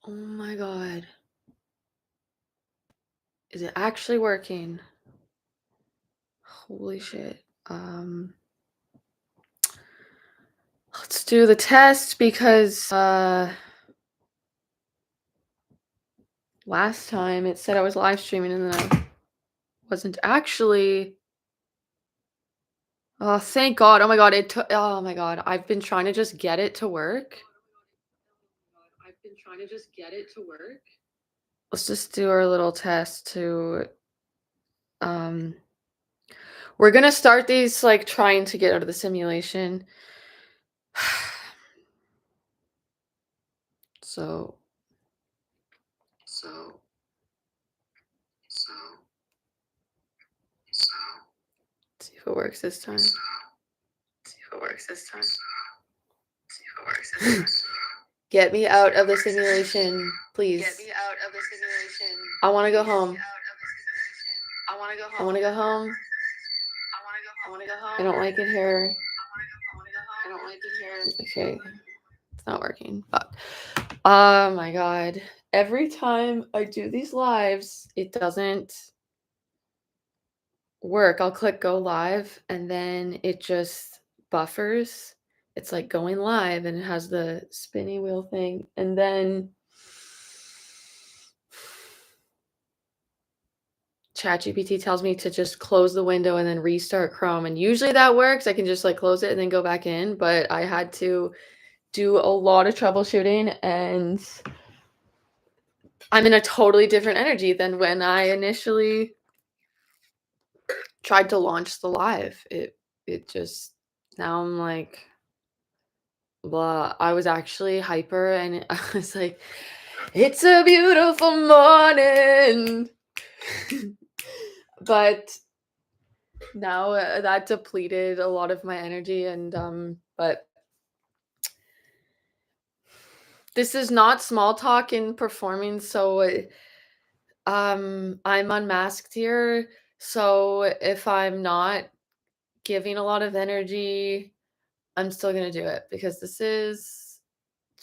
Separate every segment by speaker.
Speaker 1: Oh my god. Is it actually working? Holy shit. Let's do the test because last time it said I was live streaming and then I wasn't actually. Oh, thank God. Oh my god, it took oh my god. I've been trying to just get it to work. Let's just do our little test to um we're gonna start these like trying to get out of the simulation. So let's see if it works this time. Get me out of the simulation, please. I want to go home. I want to go home. I don't like it here. Okay, it's not working. Fuck. Oh my god. Every time I do these lives, it doesn't work. I'll click go live and then it just buffers. It's like going live and it has the spinny wheel thing. And then ChatGPT tells me to just close the window and then restart Chrome. And usually that works. I can just like close it and then go back in. But I had to do a lot of troubleshooting and I'm in a totally different energy than when I initially tried to launch the live. It just now I'm like blah. I was actually hyper and I was like, it's a beautiful morning. But now that depleted a lot of my energy and but this is not small talk in performing, so I'm unmasked here. So if I'm not giving a lot of energy, I'm still gonna do it because this is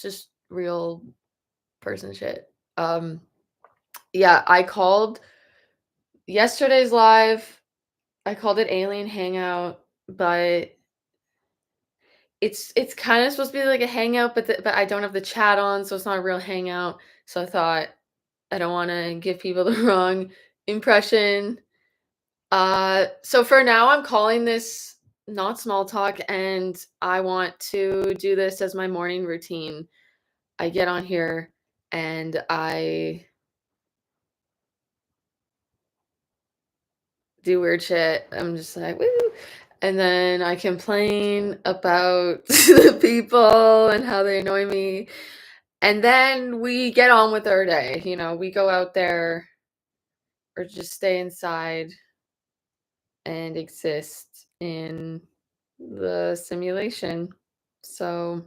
Speaker 1: just real person shit. Yeah, I called yesterday's live. I called it Alien Hangout, but it's kind of supposed to be like a hangout, but I don't have the chat on, so it's not a real hangout. So I thought I don't want to give people the wrong impression. So for now, I'm calling this not small talk, and I want to do this as my morning routine. I get on here and I do weird shit. I'm just like, woo. And then I complain about the people and how they annoy me. And then we get on with our day. You know, we go out there or just stay inside and exist in the simulation. So,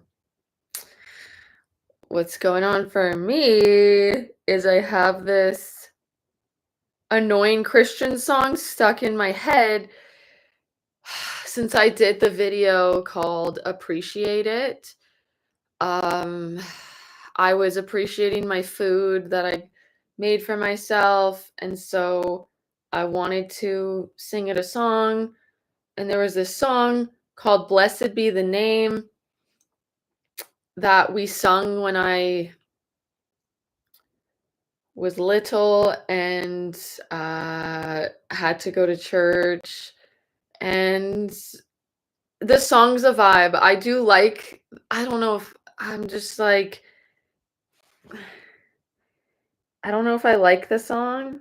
Speaker 1: what's going on for me is I have this annoying Christian song stuck in my head since I did the video called Appreciate It. I was appreciating my food that I made for myself, and so I wanted to sing it a song. And there was this song called Blessed Be the Name that we sung when I was little and had to go to church. And the song's a vibe. I do like, I don't know if I'm just like, I don't know if I like the song.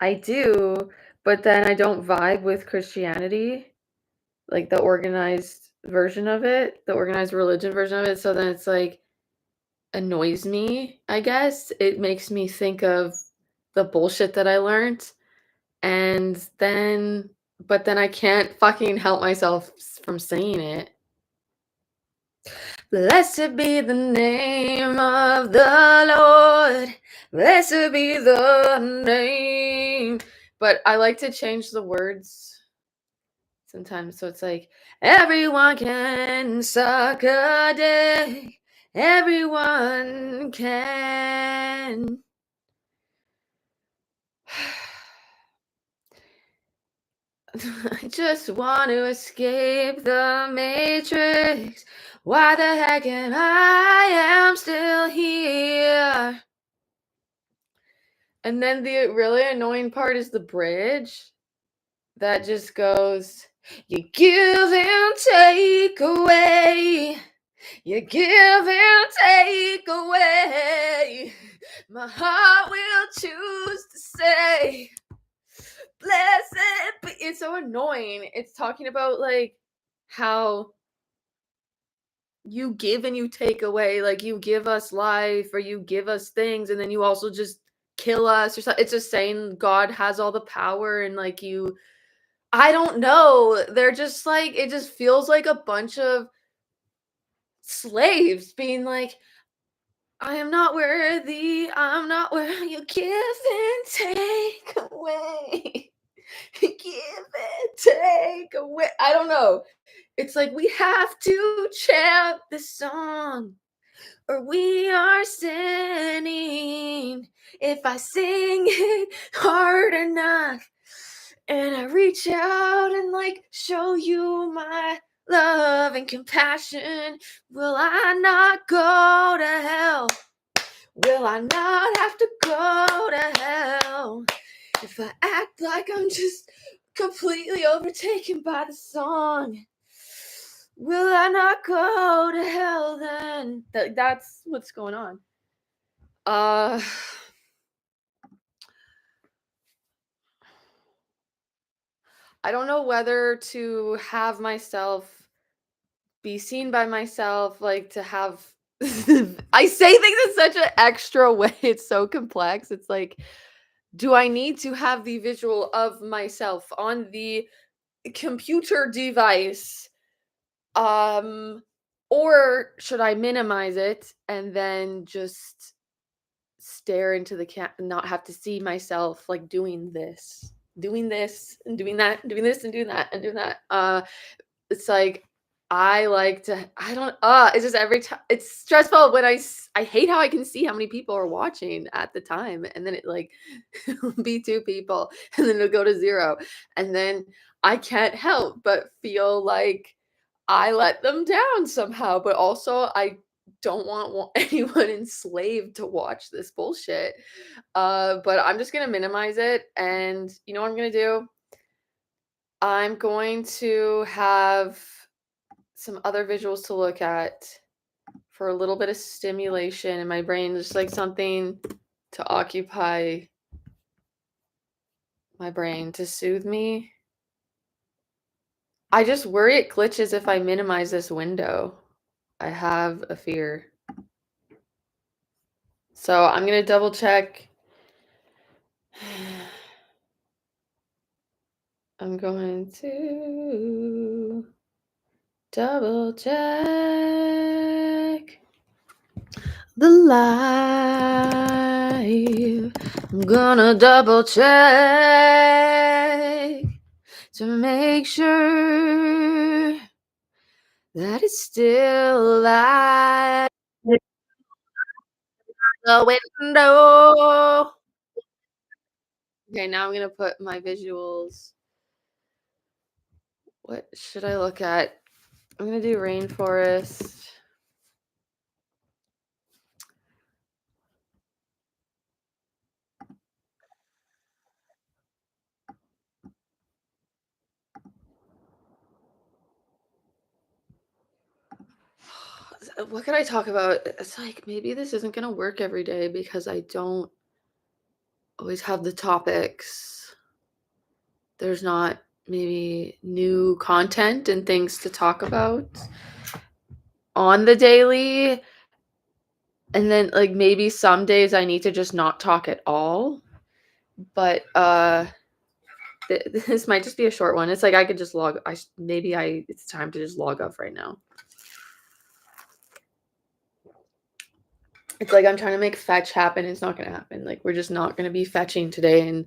Speaker 1: I do, but then I don't vibe with Christianity, like the organized version of it, the organized religion version of it. So then it's like annoys me, I guess. It makes me think of the bullshit that I learned. And then, but then I can't fucking help myself from saying it. Blessed be the name of the Lord. Blessed be the name. But I like to change the words sometimes. So it's like, everyone can suck a dick. everyone can. I just want to escape the matrix. Why the heck am I am still here? And then the really annoying part is the bridge that just goes, you give and take away. You give and take away. My heart will choose to say, blessed be. It's so annoying. It's talking about like how you give and you take away, like you give us life or you give us things and then you also just kill us or something. It's just saying God has all the power and like you, I don't know. They're just like, it just feels like a bunch of slaves being like, I am not worthy. I'm not where you give and take away. Give and take away. I don't know. It's like we have to chant this song or we are sinning. If I sing it hard enough and I reach out and like show you my love and compassion, will I not go to hell? Will I not have to go to hell if I act like I'm just completely overtaken by the song? Will I not go to hell then? That's what's going on. Uh I don't know whether to have myself be seen by myself, like to have I say things in such an extra way. It's so complex. It's like, do I need to have the visual of myself on the computer device? Um, or should I minimize it and then just stare into the cat and not have to see myself like doing this and doing that, and doing this and doing that and doing that. It's like I like to I don't it's just every time it's stressful when I hate how I can see how many people are watching at the time and then it like it'll be 2 people and then it'll go to 0 and then I can't help but feel like I let them down somehow, but also I don't want anyone enslaved to watch this bullshit. But I'm just gonna minimize it, and you know what I'm gonna do? I'm going to have some other visuals to look at for a little bit of stimulation in my brain, just like something to occupy my brain to soothe me. I just worry it glitches if I minimize this window. I have a fear. So I'm gonna double check. I'm going to double check the live. I'm gonna double check to make sure that it's still live. The window. Okay, now I'm gonna put my visuals. What should I look at? I'm gonna do rainforest. What could I talk about? It's like maybe this isn't gonna work every day because I don't always have the topics. There's not maybe new content and things to talk about on the daily. And then like maybe some days I need to just not talk at all. But this might just be a short one. It's like I could just log it's time to just log off right now. It's like I'm trying to make fetch happen. It's not going to happen. Like we're just not going to be fetching today and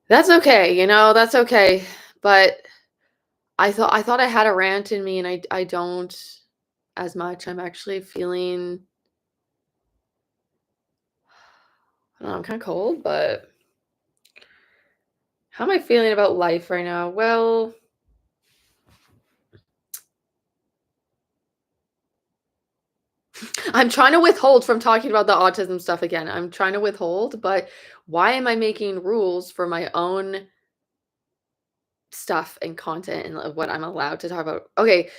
Speaker 1: that's okay, that's okay. But I thought I had a rant in me and I don't. as much. I'm actually feeling, I don't know, I'm kind of cold, but how am I feeling about life right now? Well, I'm trying to withhold from talking about the autism stuff again. I'm trying to withhold, but why am I making rules for my own stuff and content and what I'm allowed to talk about? Okay,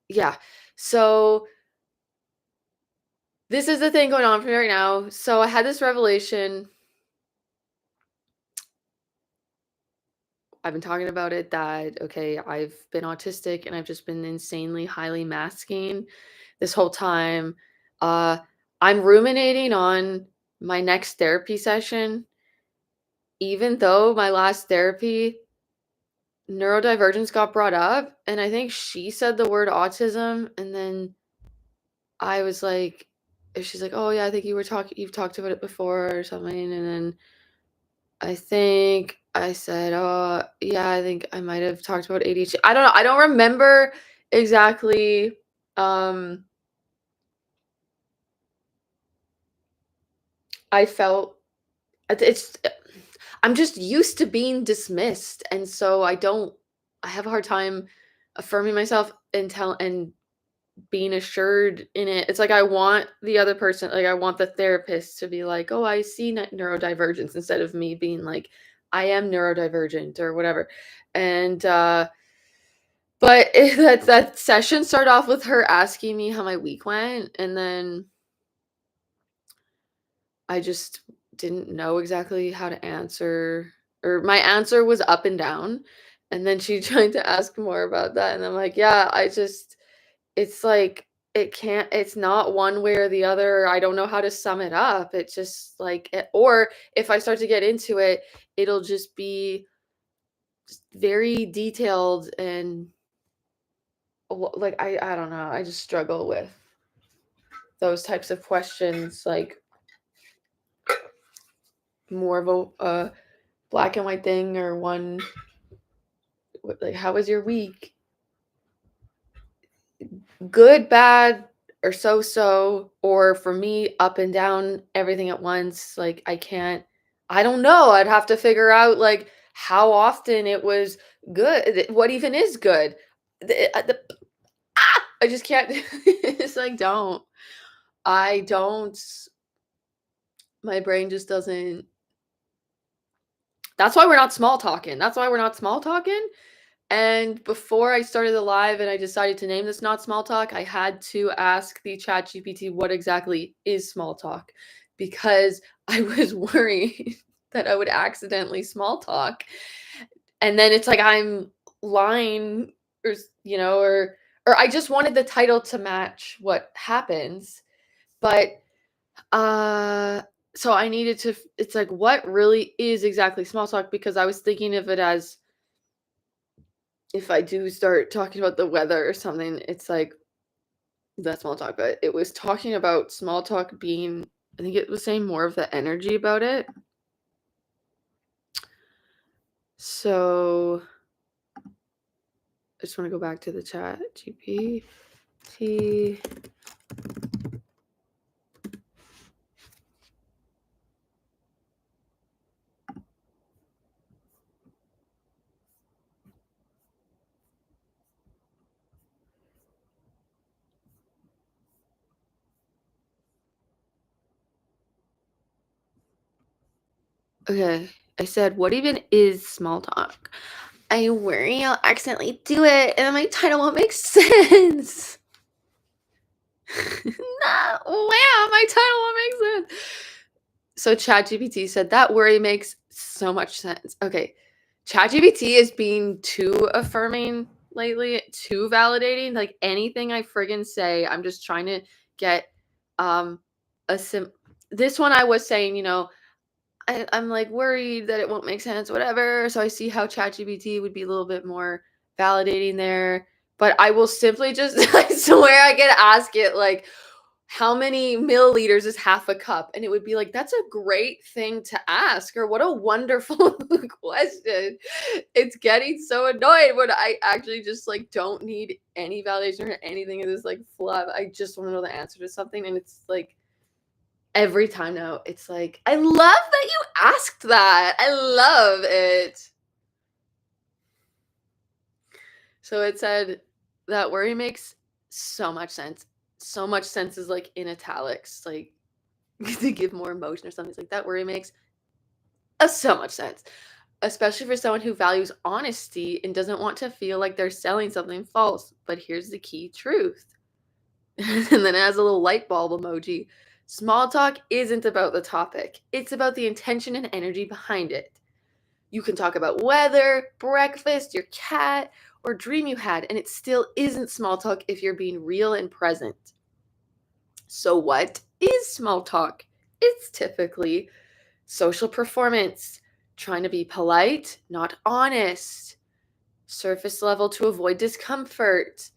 Speaker 1: yeah. So this is the thing going on for me right now. So I had this revelation. I've been talking about it that, okay, I've been autistic and I've just been insanely highly masking this whole time. Uh, I'm ruminating on my next therapy session, even though my last therapy neurodivergence got brought up. And I think she said the word autism. And then I was like, she's like, oh, yeah, I think you've talked about it before or something. And then I think I said, "Oh, yeah, I think I might have talked about ADHD." I don't know. I don't remember exactly. Um, I felt it's. I'm just used to being dismissed, and so I don't. I have a hard time affirming myself and being assured in it. It's like I want the other person, like I want the therapist to be like, "Oh, I see neurodivergence," instead of me being like, "I am neurodivergent" or whatever. And but that session started off with her asking me how my week went, and then I just didn't know exactly how to answer, or my answer was up and down. And then she tried to ask more about that, and I'm like, "Yeah, I just it's like it's not one way or the other. I don't know how to sum it up. It's just like or if I start to get into it, it'll just be very detailed and like I don't know. I just struggle with those types of questions, like more of a black and white thing, or one like how was your week? Good, bad, or so, or for me, up and down, everything at once. Like I don't know. I'd have to figure out like how often it was good. What even is good? The I just can't. It's like don't. I don't. My brain just doesn't. That's why we're not small talking. That's why we're not small talking. And before I started the live and I decided to name this not small talk, I had to ask the chat GPT what exactly is small talk, because I was worried that I would accidentally small talk. And then it's like I'm lying, or or I just wanted the title to match what happens. But uh so I needed to it's like what really is exactly small talk, because I was thinking of it as if I do start talking about the weather or something, it's like that's small talk, but it was talking about small talk being, I think it was saying more of the energy about it. So I just want to go back to the chat GPT. Okay, I said, what even is small talk? I worry I'll accidentally do it and then my title won't make sense. No, wow, my title won't make sense. So ChatGPT said that worry makes so much sense. Okay, ChatGPT is being too affirming lately, too validating. Like anything I friggin' say, I'm just trying to get um a sim. This one I was saying, I'm like worried that it won't make sense, whatever. So I see how ChatGPT would be a little bit more validating there. But I will simply just, I swear I can ask it like, how many milliliters is half a cup? And it would be like, that's a great thing to ask, or what a wonderful question. It's getting so annoying when I actually just like don't need any validation or anything of this like fluff. I just want to know the answer to something. And it's like every time now, it's like, I love that you asked that. I love it. So it said that worry makes so much sense. So much sense is like in italics, like to give more emotion or something. It's like that worry makes so much sense, especially for someone who values honesty and doesn't want to feel like they're selling something false. But here's the key truth. And then it has a little light bulb emoji. Small talk isn't about the topic, it's about the intention and energy behind it. You can talk about weather, breakfast, your cat, or dream you had, and it still isn't small talk if you're being real and present. So, what is small talk? It's typically social performance, trying to be polite, not honest, surface level to avoid discomfort,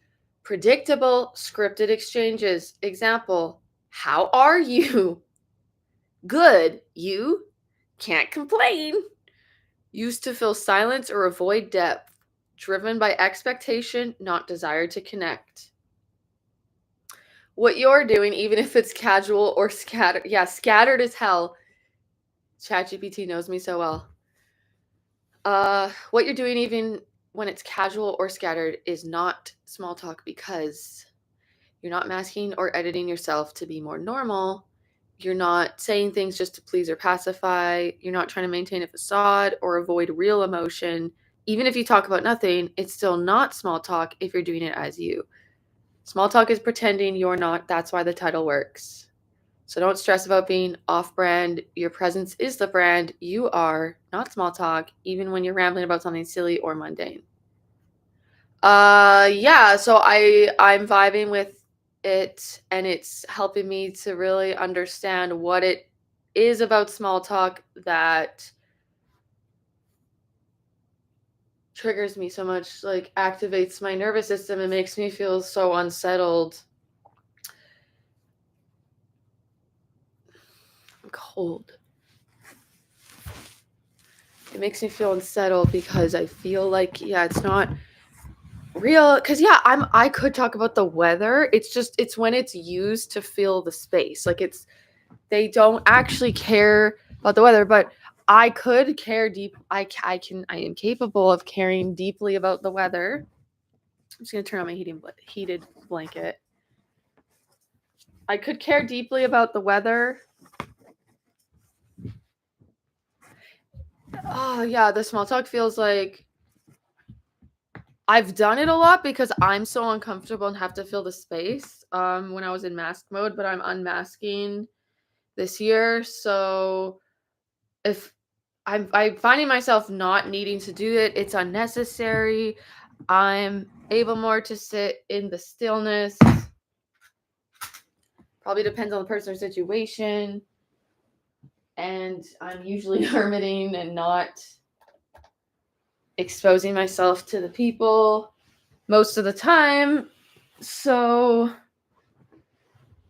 Speaker 1: predictable, scripted exchanges. Example, how are you? Good. You? Can't complain. Used to fill silence or avoid depth, driven by expectation, not desire to connect. What you're doing, even if it's casual or scattered, yeah, scattered as hell. ChatGPT knows me so well. What you're doing, even when it's casual or scattered, is not small talk because you're not masking or editing yourself to be more normal. You're not saying things just to please or pacify. You're not trying to maintain a facade or avoid real emotion. Even if you talk about nothing, it's still not small talk if you're doing it as you. Small talk is pretending you're not. That's why the title works. So don't stress about being off brand. Your presence is the brand. You are not small talk, even when you're rambling about something silly or mundane. Yeah, so I'm vibing with it, and it's helping me to really understand what it is about small talk that triggers me so much, like activates my nervous system and makes me feel so unsettled. I'm cold. It makes me feel unsettled because I feel like, yeah, it's not real. Because yeah, I could talk about the weather. It's when it's used to fill the space. Like they don't actually care about the weather, but I could care deep. I am capable of caring deeply about the weather. I'm just gonna turn on my heated blanket. I could care deeply about the weather. Oh yeah, the small talk feels like I've done it a lot because I'm so uncomfortable and have to fill the space. When I was in mask mode, but I'm unmasking this year, so if I'm finding myself not needing to do it, it's unnecessary. I'm able more to sit in the stillness. Probably depends on the person or situation. And I'm usually hermiting and not exposing myself to the people most of the time. So,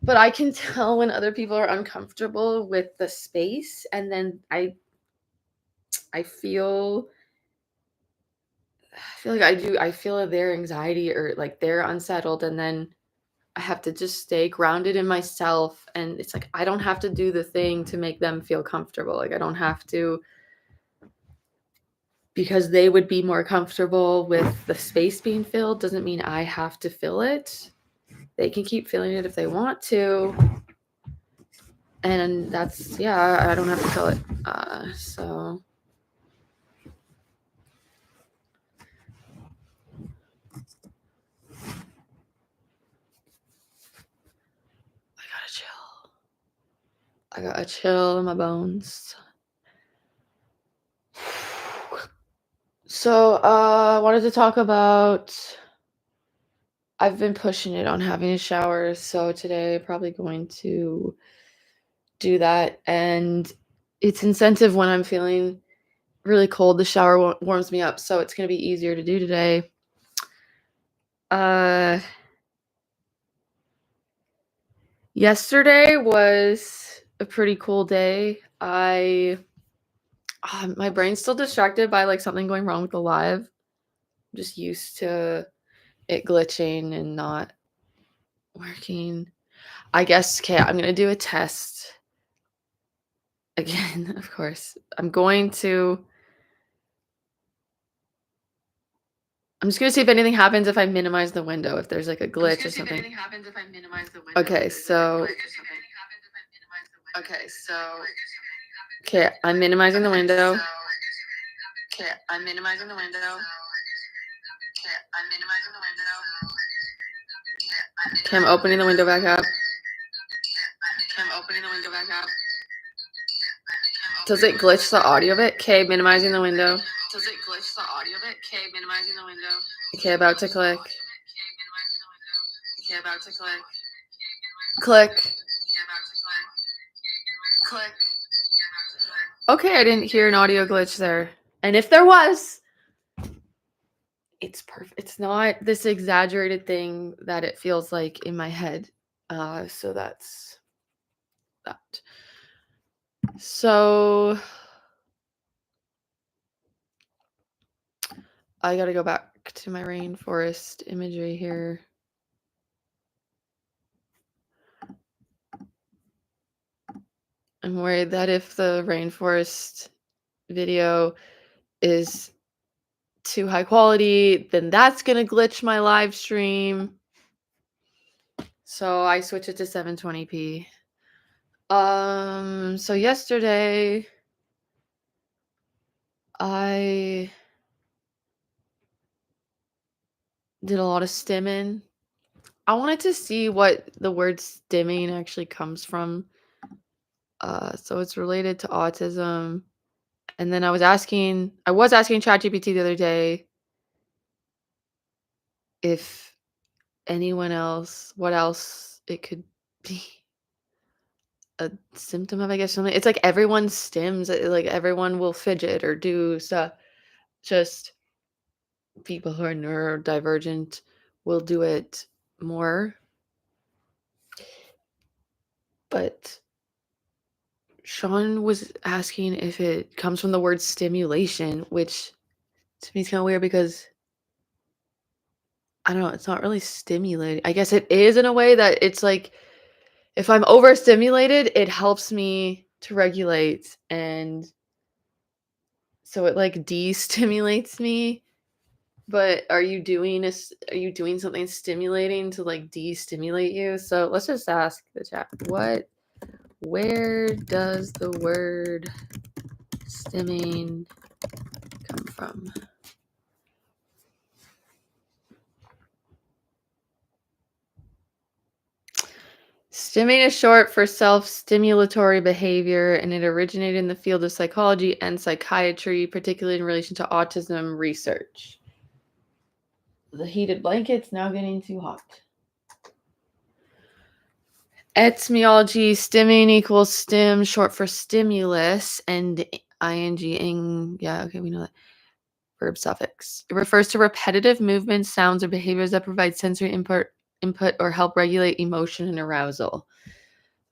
Speaker 1: but I can tell when other people are uncomfortable with the space, and then I feel like I feel their anxiety or like they're unsettled, and then I have to just stay grounded in myself, and it's like I don't have to do the thing to make them feel comfortable. Like I don't have to, because they would be more comfortable with the space being filled doesn't mean I have to fill it. They can keep filling it if they want to. And that's, yeah, I don't have to fill it. So I gotta chill in my bones. So, I wanted to talk about, I've been pushing it on having a shower, so today probably going to do that. And it's incentive when I'm feeling really cold. The shower warms me up, so it's gonna be easier to do today. Uh, Yesterday was a pretty cool day. My brain's still distracted by, like, something going wrong with the live. I'm just used to it glitching and not working. I guess okay, I'm gonna do a test again, of course. I'm just gonna see if anything happens if I minimize the window, if there's, like, a glitch or something. Okay, so okay, I'm minimizing the window. Okay, I'm opening the window back up. Does it glitch the audio of it? Okay, minimizing the window. Okay, about to click. Click. Okay, I didn't hear an audio glitch there. And if there was, it's perfect. It's not this exaggerated thing that it feels like in my head. So that's that. So I gotta go back to my rainforest imagery here. I'm worried that if the rainforest video is too high quality, then that's gonna glitch my live stream. So I switch it to 720p. So yesterday I did a lot of stimming. I wanted to see what the word stimming actually comes from. So it's related to autism. And then I was asking ChatGPT the other day if anyone else, what else it could be a symptom of, I guess, something. It's like everyone stims, like everyone will fidget or do stuff. Just people who are neurodivergent will do it more. But Sean was asking if it comes from the word stimulation, which to me is kind of weird because I don't know, it's not really stimulating. I guess it is in a way that it's like if I'm overstimulated, it helps me to regulate, and so it like de-stimulates me. But are you doing something stimulating to like de-stimulate you? So let's just ask the chat. Where does the word stimming come from? Stimming is short for self-stimulatory behavior, and it originated in the field of psychology and psychiatry, particularly in relation to autism research. The heated blanket's now getting too hot. Etymology, stimming equals stim, short for stimulus, and ing, yeah, okay, we know that. Verb suffix. It refers to repetitive movements, sounds, or behaviors that provide sensory input or help regulate emotion and arousal.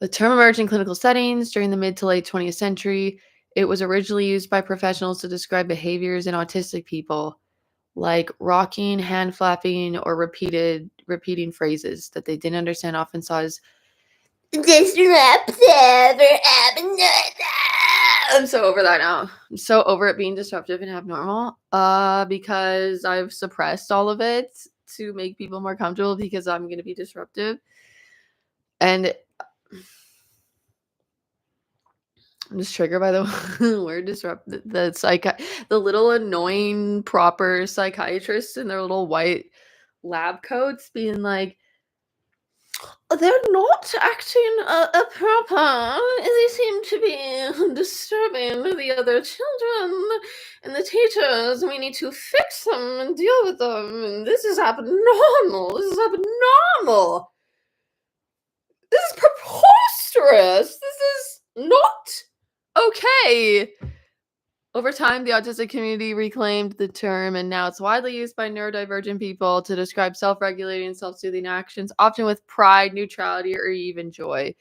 Speaker 1: The term emerged in clinical settings during the mid to late 20th century. It was originally used by professionals to describe behaviors in autistic people, like rocking, hand flapping, or repeating phrases that they didn't understand, often saw as disruptive or abnormal. I'm so over that now. I'm so over it being disruptive and abnormal. Because I've suppressed all of it to make people more comfortable because I'm gonna be disruptive. And I'm just triggered by the word disrupt. The little annoying proper psychiatrists in their little white lab coats being like, they're not acting proper. They seem to be disturbing the other children and the teachers. We need to fix them and deal with them. And this is abnormal. This is abnormal. This is preposterous. This is not okay. Over time, the autistic community reclaimed the term, and now it's widely used by neurodivergent people to describe self regulating and self soothing actions, often with pride, neutrality, or even joy.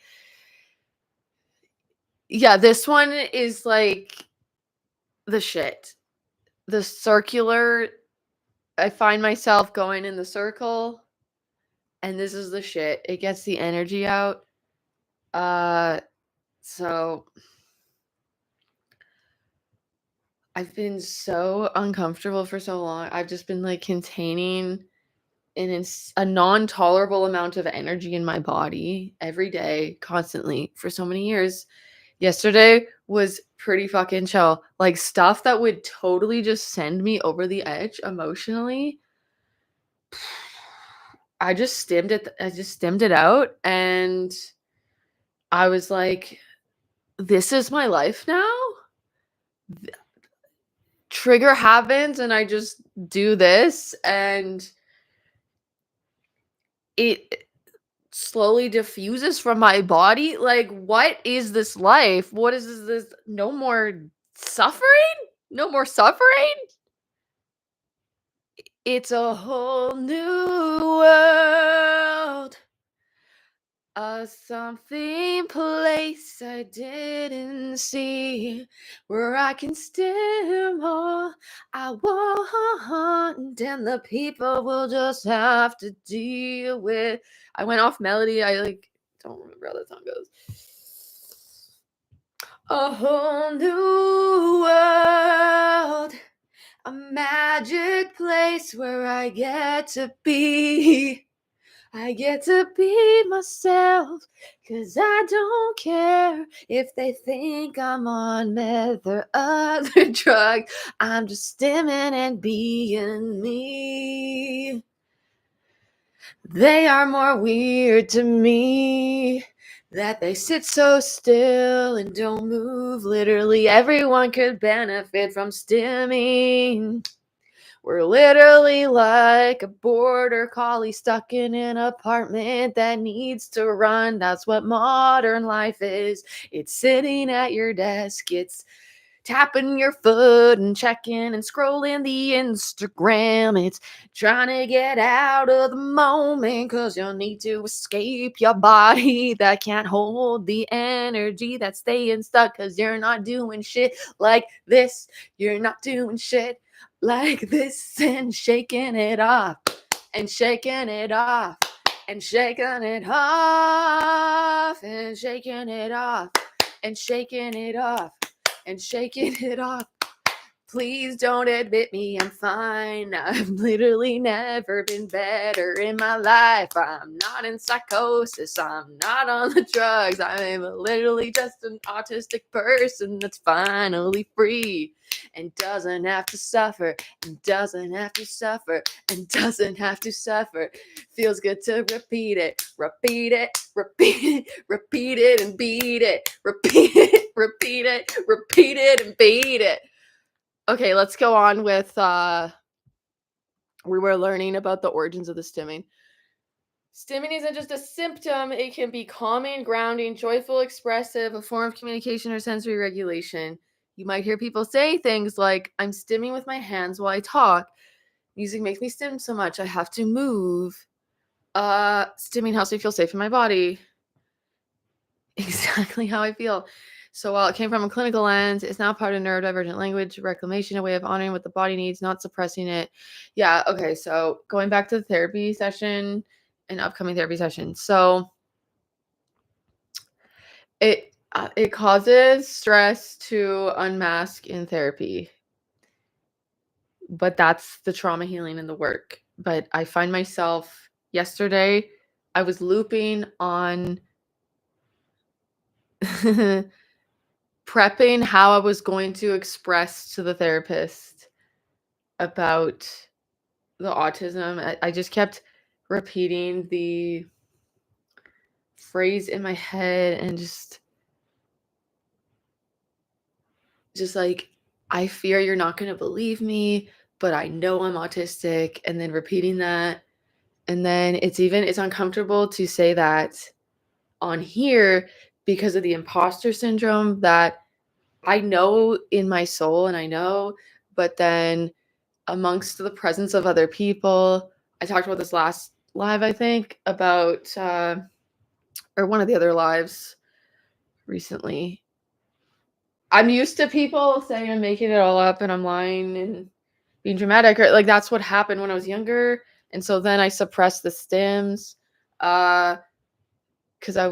Speaker 1: Yeah, this one is like the shit. The circular, I find myself going in the circle, and this is the shit. It gets the energy out. So I've been so uncomfortable for so long. I've just been like containing a non-tolerable amount of energy in my body every day, constantly for so many years. Yesterday was pretty fucking chill. Like stuff that would totally just send me over the edge emotionally. I just stemmed it out, and I was like, this is my life now. Trigger happens and I just do this, and it slowly diffuses from my body. Like, what is this life? What is this? No more suffering? No more suffering? It's a whole new world. A something place I didn't see, where I can steal all I want, and the people will just have to deal with. I went off melody. I like don't remember how that song goes. A whole new world, a magic place where I get to be. I get to be myself, 'cause I don't care if they think I'm on meth or other drugs. I'm just stimming and being me. They are more weird to me that they sit so still and don't move. Literally everyone could benefit from stimming. We're literally like a border collie stuck in an apartment that needs to run. That's what modern life is. It's sitting at your desk. It's tapping your foot and checking and scrolling the Instagram. It's trying to get out of the moment because you'll need to escape your body that can't hold the energy that's staying stuck because you're not doing shit like this. You're not doing shit like this, and shaking it off and shaking it off and shaking it off and shaking it off and shaking it off and shaking it off. Please don't admit me, I'm fine. I've literally never been better in my life. I'm not in psychosis. I'm not on the drugs. I'm literally just an autistic person that's finally free and doesn't have to suffer and doesn't have to suffer and doesn't have to suffer. Feels good to repeat it, repeat it, repeat it, repeat it and beat it, repeat it, repeat it, repeat it and beat it. Okay, let's go on with we were learning about the origins of the stimming. Stimming isn't just a symptom, it can be calming, grounding, joyful, expressive, a form of communication or sensory regulation. You might hear people say things like, I'm stimming with my hands while I talk. Music makes me stim so much, I have to move. Stimming helps me feel safe in my body. Exactly how I feel. So while it came from a clinical lens, it's now part of neurodivergent language reclamation, a way of honoring what the body needs, not suppressing it. Yeah, okay. So going back to the therapy session and upcoming therapy session. So it causes stress to unmask in therapy. But that's the trauma healing and the work. But I find myself yesterday, I was looping on prepping how I was going to express to the therapist about the autism. I just kept repeating the phrase in my head and just like, I fear you're not going to believe me, but I know I'm autistic, and then repeating that. And then it's uncomfortable to say that on here because of the imposter syndrome that I know in my soul and I know, but then amongst the presence of other people, I talked about this last live, I think, about or one of the other lives recently. I'm used to people saying I'm making it all up and I'm lying and being dramatic, or like that's what happened when I was younger. And so then I suppressed the stims uh because I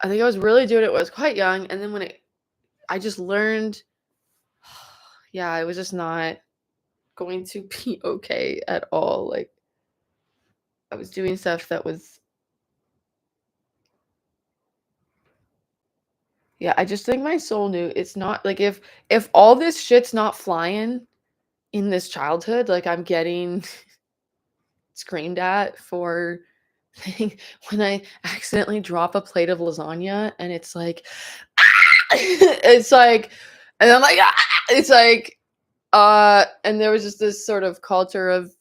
Speaker 1: think I was really doing it when I was quite young. And then I just learned, yeah, it was just not going to be okay at all. Like I was doing stuff that was, yeah, I just think my soul knew it's not like if all this shit's not flying in this childhood, like I'm getting screamed at for when I accidentally drop a plate of lasagna and it's like it's like and I'm like it's like and there was just this sort of culture of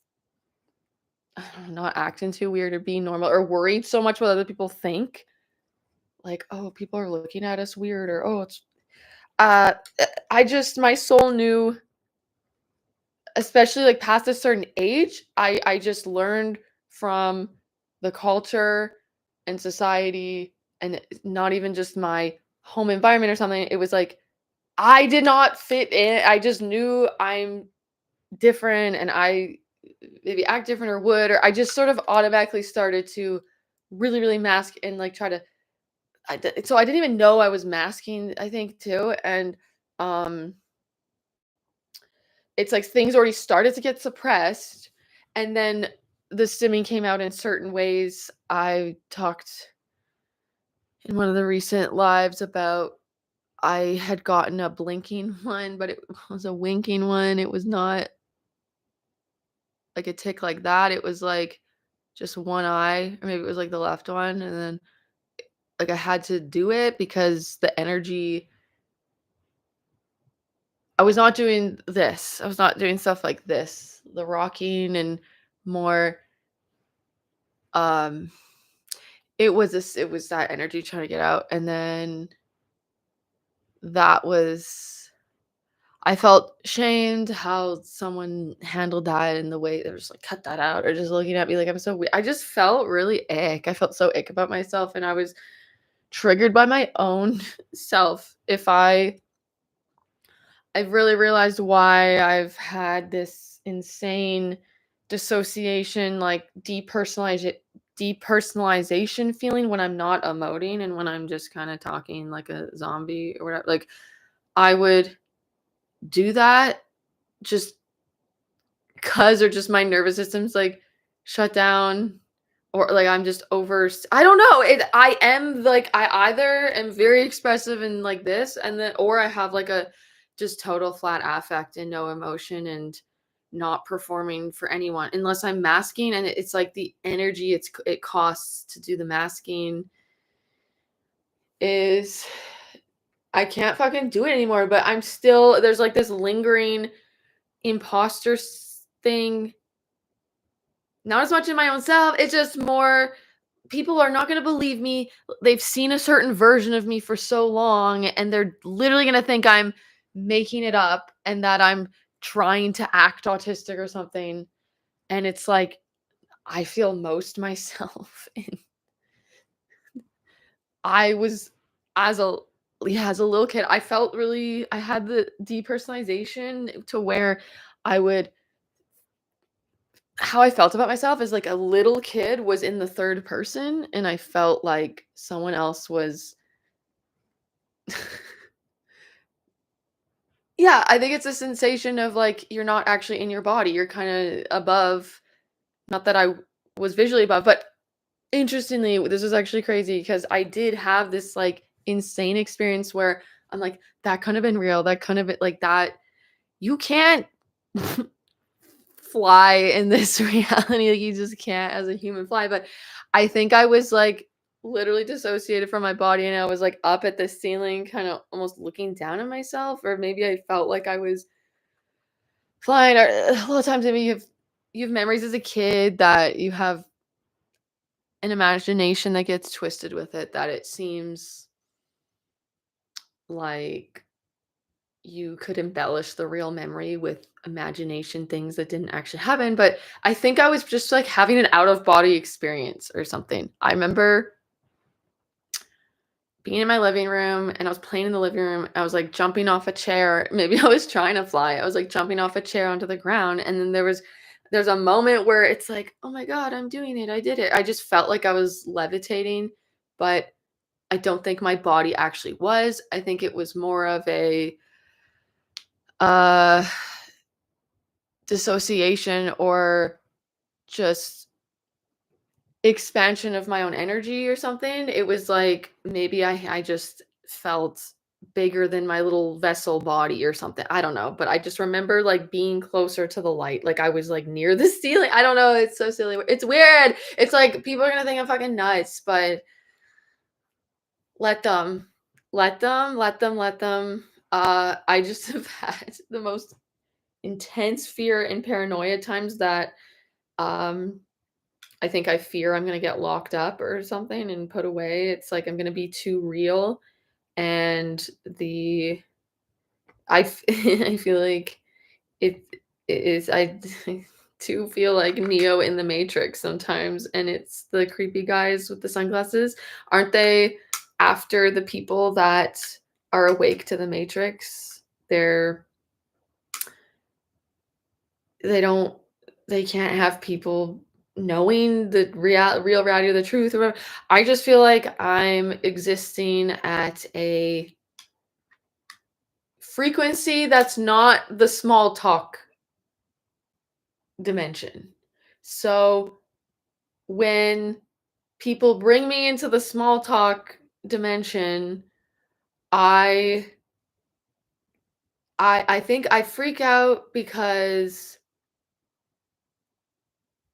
Speaker 1: I don't know, not acting too weird or being normal or worried so much what other people think. Like, oh, people are looking at us weird or oh, it's uh I just my soul knew, especially like past a certain age, I just learned from the culture and society and not even just my home environment or something. It was like I did not fit in. I just knew I'm different and I maybe act different or would or I just sort of automatically started to really really mask and like try to so I didn't even know I was masking, I think too. And um it's like things already started to get suppressed, and then the stimming came out in certain ways. I talked in one of the recent lives about I had gotten a blinking one, but it was a winking one. It was not like a tick like that. It was like just one eye, or maybe it was like the left one, and then like I had to do it because the energy I was not doing this. I was not doing stuff like this, the rocking and more um it was that energy trying to get out, and then that was I felt shamed how someone handled that in the way they were just like, "Cut that out," or just looking at me like I'm so weird. I just felt really ick. I felt so ick about myself, and I was triggered by my own self. If I've really realized why I've had this insane dissociation, like depersonalization feeling when I'm not emoting and when I'm just kind of talking like a zombie or whatever. Like I would do that just cuz or just my nervous system's like shut down or like I'm just over I don't know. I am like I either am very expressive and like this and then or I have like a just total flat affect and no emotion and not performing for anyone unless I'm masking and it's like the energy it costs to do the masking is I can't fucking do it anymore, but I'm still there's like this lingering imposter thing. Not as much in my own self, it's just more people are not gonna believe me. They've seen a certain version of me for so long, and they're literally gonna think I'm making it up and that I'm trying to act autistic or something. And it's like, I feel most myself. And I was as a yeah, as a little kid, I felt really I had the depersonalization to where I would how I felt about myself as, like, a little kid was in the 3rd person, and I felt like someone else was Yeah, I think it's a sensation of, like, you're not actually in your body, you're kinda above not that I was visually above, but interestingly, this is actually crazy because I did have this, like, insane experience where I'm like, "That couldn't have been real, that couldn't have been" like, that you can't fly in this reality, like, you just can't as a human fly, but I think I was, like, literally dissociated from my body, and I was, like, up at the ceiling kinda almost looking down at myself, or maybe I felt like I was flying, or a lot of times, maybe you have memories as a kid that you have an imagination that gets twisted with it, that it seems like you could embellish the real memory with imagination things that didn't actually happen, but I think I was just, like, having an out of body experience or something. I remember being in my living room, and I was playing in the living room. I was, like, jumping off a chair. Maybe I was trying to fly. I was, like, jumping off a chair onto the ground, and then there's a moment where it's like, "Oh my god, I'm doing it. I did it." I just felt like I was levitating, but I don't think my body actually was. I think it was more of a, uh, dissociation or just expansion of my own energy or something. It was like maybe I just felt bigger than my little vessel body or something. I don't know, but I just remember like being closer to the light. Like I was like near the ceiling. I don't know. It's so silly. It's weird. It's like people are gonna think I'm fucking nuts, but let them. Let them. I just have had the most intense fear and paranoia times that um I think I fear I'm gonna get locked up or something and put away. It's like I'm gonna be too real, and the I feel like it is I do feel like Neo in the Matrix sometimes, and it's the creepy guys with the sunglasses. Aren't they after the people that are awake to the Matrix? They don't they can't have people knowing the real reality of the truth or whatever. I just feel like I'm existing at a frequency that's not the small talk dimension. So when people bring me into the small talk dimension, I I think I freak out because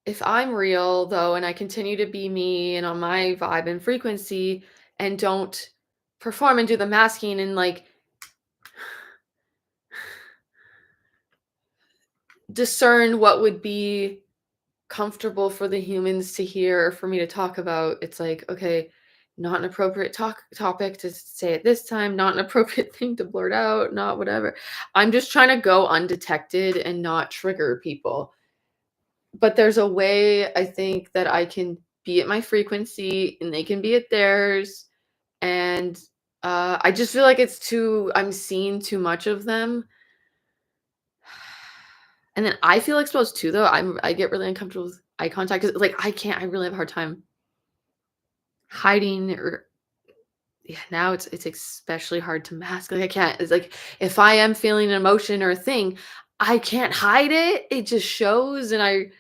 Speaker 1: if I'm real though and I continue to be me and on my vibe and frequency and don't perform and do the masking and like discern what would be comfortable for the humans to hear or for me to talk about, it's like, okay, not an appropriate topic to say at this time, not an appropriate thing to blurt out, not whatever. I'm just trying to go undetected and not trigger people. But there's a way I think that I can be at my frequency and they can be at theirs. And I just feel like I'm seeing too much of them. And then I feel exposed too, though. I get really uncomfortable with eye contact 'cause, like, I really have a hard time hiding or yeah, now it's especially hard to mask. Like, I can't it's like, if I am feeling an emotion or a thing, I can't hide it. It just shows and I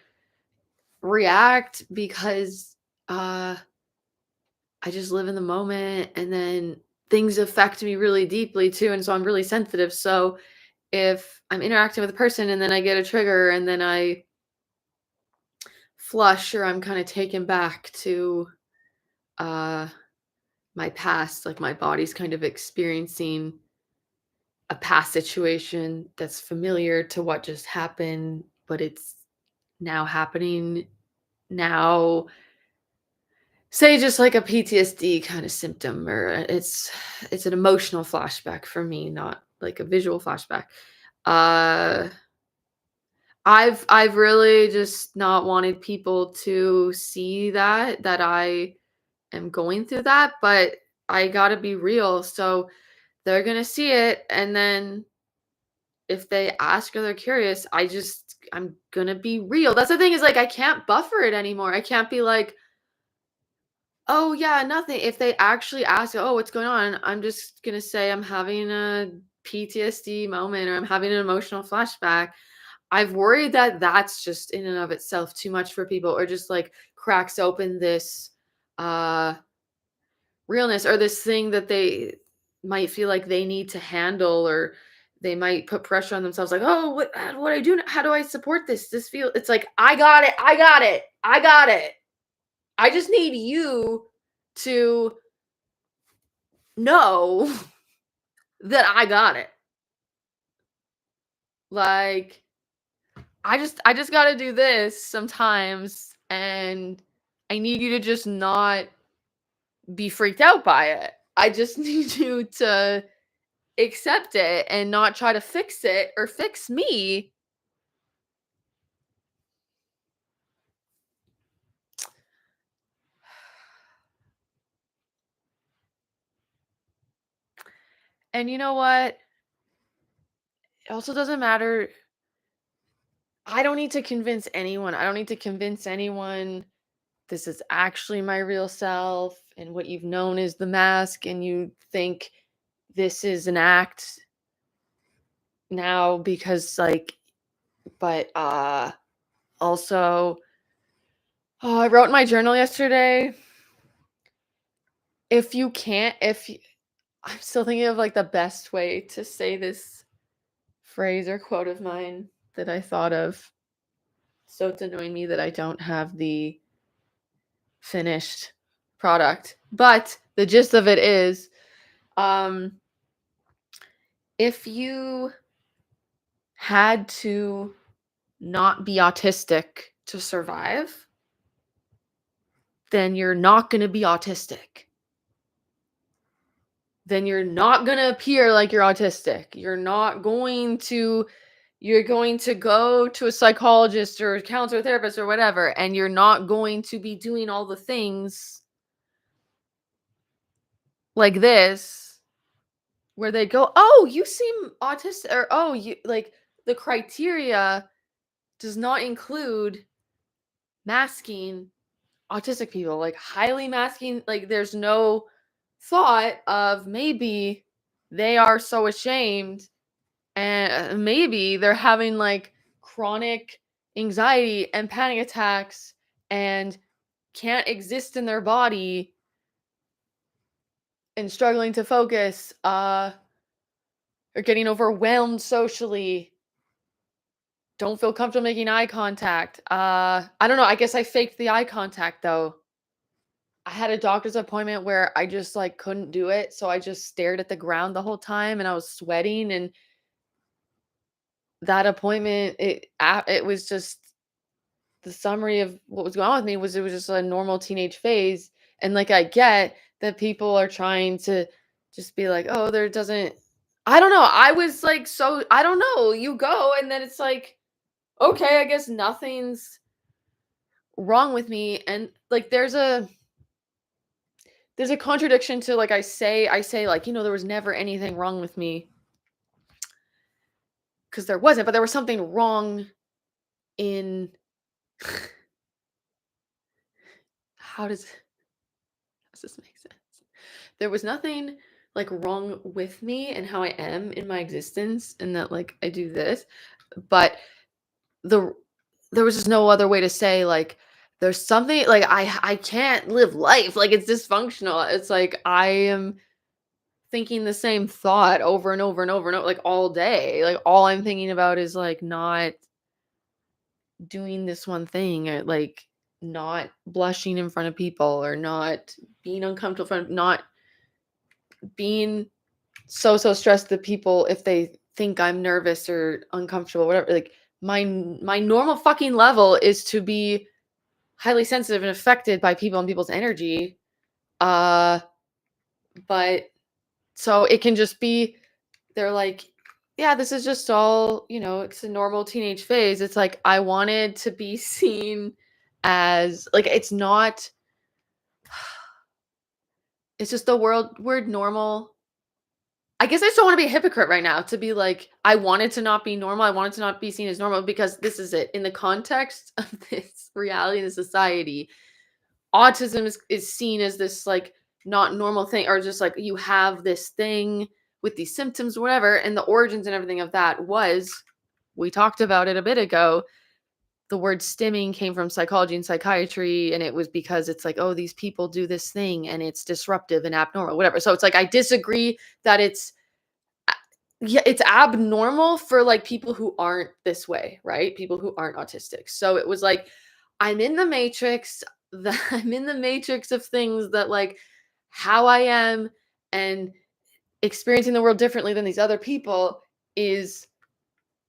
Speaker 1: react because, uh I just live in the moment and then things affect me really deeply too, and so I'm really sensitive. So if I'm interacting with a person and then I get a trigger and then I flush or I'm kind of taken back to uh my past, like my body's kind of experiencing a past situation that's familiar to what just happened, but it's now happening now. Say just like a PTSD kind of symptom or it's an emotional flashback for me, not like a visual flashback. Uh I've really just not wanted people to see that I am going through that, but I got to be real. So they're going to see it and then if they ask or they're curious, I'm going to be real. That's the thing is like I can't buffer it anymore. I can't be like, "Oh, yeah, nothing." If they actually ask, "Oh, what's going on?" I'm just gonna say I'm having a PTSD moment or I'm having an emotional flashback. I've worried that that's just in and of itself too much for people or just like cracks open this uh realness or this thing that they might feel like they need to handle or they might put pressure on themselves like, "Oh, what do I do? How do I support this? This feel." It's like, "I got it. I got it. I got it. I just need you to know that I got it. Like, I just gotta do this sometimes, and I need you to just not be freaked out by it. I just need you to accept it and not try to fix it or fix me. And you know what? It also doesn't matter. I don't need to convince anyone. I don't need to convince anyone this is actually my real self and what you've known is the mask and you think this is an act now because like but also I wrote in my journal yesterday, if you can't if you, I'm still thinking of like the best way to say this phrase or quote of mine that I thought of. So it's annoying me that I don't have the finished product. But the gist of it is, um, if you had to not be autistic to survive, then you're not going to be autistic. Then you're not going to appear like you're autistic. You're going to go to a psychologist or a counselor therapist or whatever, and you're not going to be doing all the things like this where they go, "Oh, you seem autistic," or "Oh, you like the criteria does not include masking autistic people, like highly masking, like there's no thought of maybe they are so ashamed and maybe they're having like chronic anxiety and panic attacks and can't exist in their body and struggling to focus or getting overwhelmed socially, don't feel comfortable making eye contact. I don't know, I guess I faked the eye contact though. I had a doctor's appointment where I just like couldn't do it, so I just stared at the ground the whole time and I was sweating, and that appointment it was just the summary of what was going on with me was it was just a normal teenage phase. And like I get that people are trying to just be like, "Oh, there doesn't." I don't know. I was like, so I don't know. You go and then it's like, okay, I guess nothing's wrong with me. And like there's a contradiction to like I say like, there was never anything wrong with me because there wasn't, but there was something wrong in how does this make sense? There was nothing like wrong with me and how I am in my existence and that like I do this, but the there was just no other way to say like there's something like I can't live life like it's dysfunctional. It's like I am thinking the same thought over and over and over and over like all day. Like all I'm thinking about is like not doing this one thing or like not blushing in front of people or not being uncomfortable in front of not being so stressed that people if they think I'm nervous or uncomfortable whatever like my normal fucking level is to be highly sensitive and affected by people and people's energy uh but so it can just be they're like yeah this is just all it's a normal teenage phase. It's like I wanted to be seen as like it's not it's just the word normal. I guess I just don't want to be a hypocrite right now to be like, I wanted to not be normal. I wanted to not be seen as normal because this is it. In the context of this reality in the society, autism is seen as this like not normal thing, or just like you have this thing with these symptoms, or whatever. And the origins and everything of that was, we talked about it a bit ago. The word stimming came from psychology and psychiatry, and it was because it's like, oh, these people do this thing and it's disruptive and abnormal, whatever. So it's like, I disagree that yeah, it's abnormal for like people who aren't this way, right? People who aren't autistic. So it was like, I'm in the matrix, I'm in the matrix of things that like how I am and experiencing the world differently than these other people is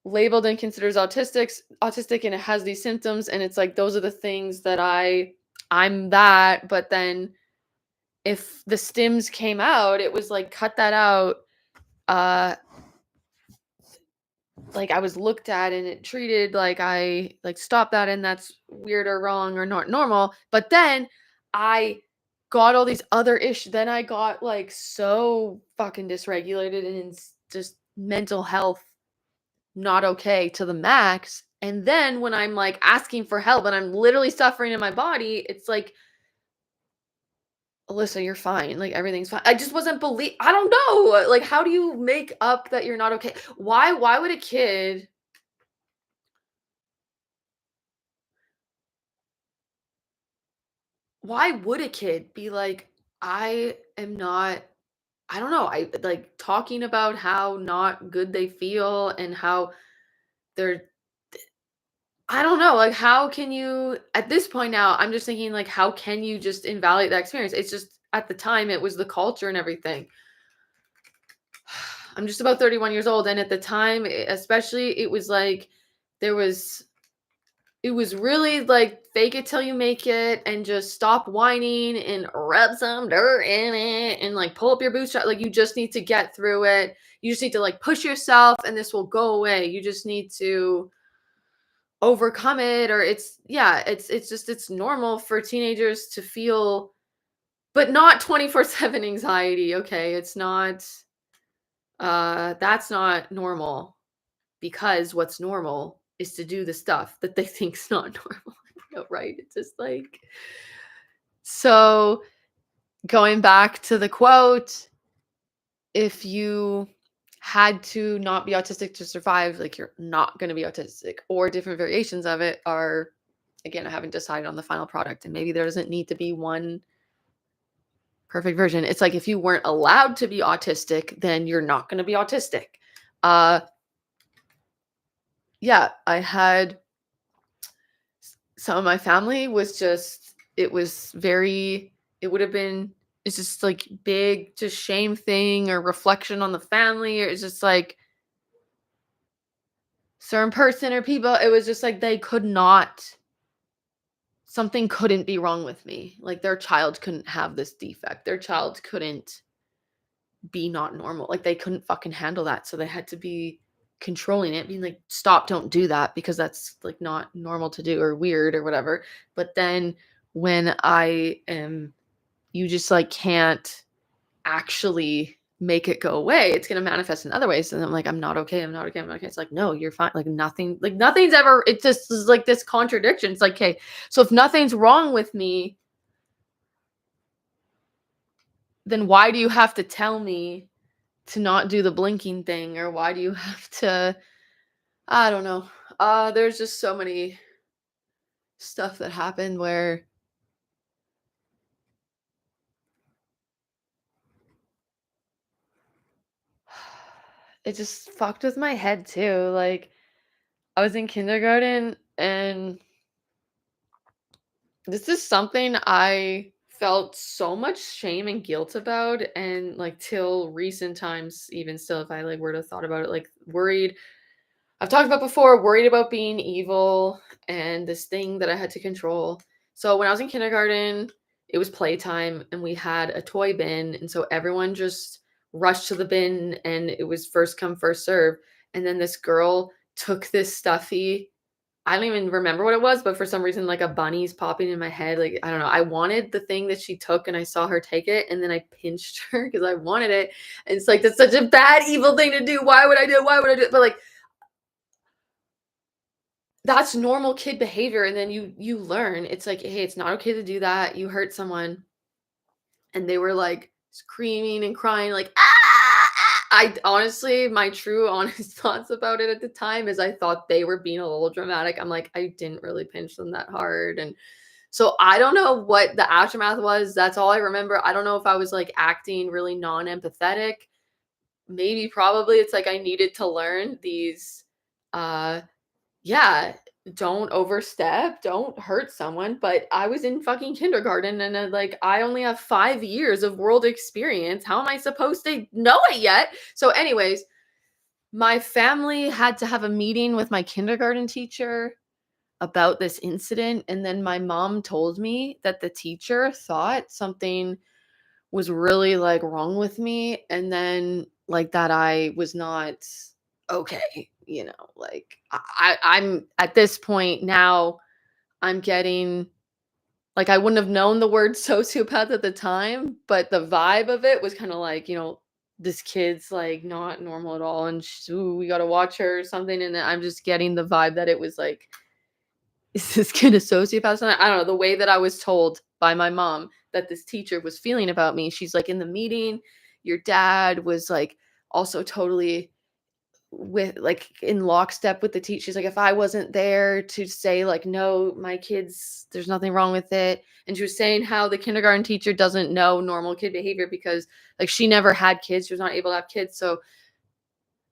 Speaker 1: labeled and considered as autistic and it has these symptoms and it's like those are the things that I'm that. But then if the stims came out, it was like cut that out. like I was looked at and it treated like I like stop that and that's weird or wrong or not normal. But then I got all these other issues. Then I got like so fucking dysregulated and just mental health not okay to the max. And then when I'm like asking for help and I'm literally suffering in my body, it's like, Alyssa, you're fine. Like everything's fine. I just wasn't believe. I don't know. Like, how do you make up that you're not okay? Why would a kid? Why would a kid be like, I am not? I don't know. I like talking about how not good they feel and how they're I don't know, like, how can you at this point now, I'm just thinking, like, how can you just invalidate that experience? It's just at the time, it was the culture and everything. I'm just about 31 years old, and at the time, especially, it was like there was it was really like fake it till you make it and just stop whining and rub some dirt in it and like pull up your bootstrap. Like, you just need to get through it. You just need to like push yourself and this will go away. You just need to overcome it, or it's just it's normal for teenagers to feel, but not 24/7 anxiety. Okay, it's not that's not normal, because what's normal is to do the stuff that they think's not normal. No, right? It's just like, so going back to the quote, if you had to not be autistic to survive, like you're not going to be autistic, or different variations of it are, again, I haven't decided on the final product, and maybe there doesn't need to be one perfect version. It's like if you weren't allowed to be autistic, then you're not going to be autistic. Uh yeah, I had some of my family was just it was very it would have been it's just like big just shame thing or reflection on the family, or it's just like certain person or people, it was just like they could not something couldn't be wrong with me. Like their child couldn't have this defect. Their child couldn't be not normal. Like they couldn't fucking handle that. So they had to be controlling it, being like, stop, don't do that because that's like not normal to do or weird or whatever. But then when I am, you just like can't actually make it go away. It's gonna manifest in other ways. And I'm like, I'm not okay, I'm not okay, I'm not okay. It's like, no, you're fine. Like nothing's ever, it just is like this contradiction. It's like, okay, so if nothing's wrong with me, then why do you have to tell me to not do the blinking thing? Or why do you have to, I don't know. There's just so many stuff that happened where it just fucked with my head too. Like I was in kindergarten, and this is something I felt so much shame and guilt about, and like till recent times, even still, if I like were to thought about it, like worried. I've talked about before, worried about being evil and this thing that I had to control. So when I was in kindergarten, it was playtime and we had a toy bin, and so everyone just rushed to the bin and it was first come first serve. And then this girl took this stuffy, I don't even remember what it was, but for some reason, like a bunny's popping in my head. Like, I don't know. I wanted the thing that she took and I saw her take it. And then I pinched her because I wanted it. And it's like, that's such a bad, evil thing to do. Why would I do it? Why would I do it? But like, that's normal kid behavior. And then you learn. It's like, hey, it's not okay to do that. You hurt someone. And they were like screaming and crying, like, ah, ah. I honestly, my true honest thoughts about it at the time is I thought they were being a little dramatic. I'm like, I didn't really pinch them that hard. And so I don't know what the aftermath was. That's all I remember. I don't know if I was like acting really non-empathetic. Maybe probably it's like I needed to learn these yeah, don't overstep, don't hurt someone. But I was in fucking kindergarten, and like I only have 5 years of world experience. How am I supposed to know it yet? So, anyways, my family had to have a meeting with my kindergarten teacher about this incident. And then my mom told me that the teacher thought something was really like wrong with me. And then like that I was not okay, like I'm at this point now I'm getting like I wouldn't have known the word sociopath at the time, but the vibe of it was kind of like, this kid's like not normal at all and ooh, we got to watch her or something and I'm just getting the vibe that it was like is this kid a sociopath? I don't know, the way that I was told by my mom that this teacher was feeling about me. She's like, in the meeting, your dad was like also totally with like in lockstep with the teacher. She's like, if I wasn't there to say like, no, my kids, there's nothing wrong with it. And she was saying how the kindergarten teacher doesn't know normal kid behavior because like she never had kids. She was not able to have kids. So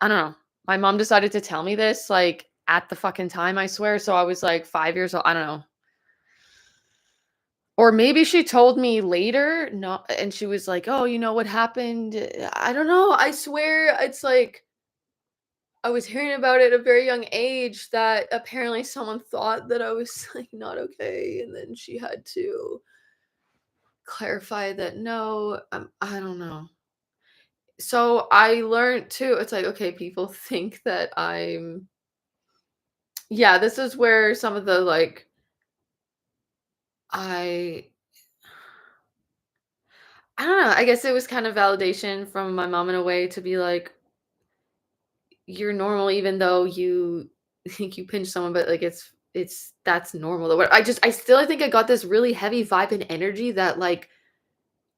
Speaker 1: I don't know. My mom decided to tell me this like at the fucking time, I swear. So I was like 5 years old. I don't know. Or maybe she told me later, no, and she was like, "Oh, you know what happened?" I don't know. I swear it's like I was hearing about it at a very young age that apparently someone thought that I was like not okay, and then she had to clarify that no, I don't know. So I learned too. It's like okay, people think that I'm. Yeah, this is where some of the like I I don't know. I guess it was kind of validation from my mom in a way to be like, you're normal even though you think you pinch someone, but like it's that's normal. What I think I got this really heavy vibe and energy that like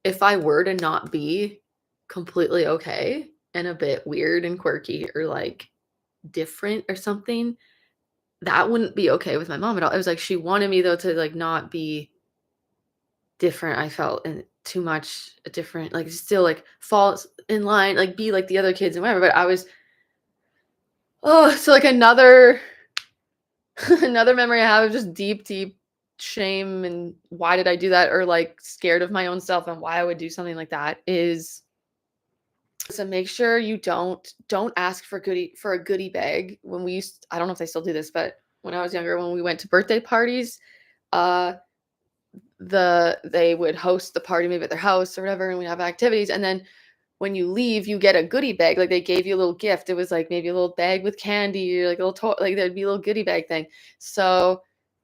Speaker 1: if I were to not be completely okay and a bit weird and quirky or like different or something, that wouldn't be okay with my mom at all. It was like she wanted me though to like not be different. I felt and too much different, like still like fall in line, like be like the other kids and whatever. But I was so like another another memory I have of just deep, deep shame and why did I do that or like scared of my own self and why I would do something like that is so make sure you don't ask for a goodie bag when we used I don't know if they still do this, but when I was younger, when we went to birthday parties, uh they would host the party maybe at their house or whatever, and we'd have activities. And then when you leave, you get a goodie bag. Like they gave you a little gift. It was like maybe a little bag with candy or like a little like there'd be a little goodie bag thing. So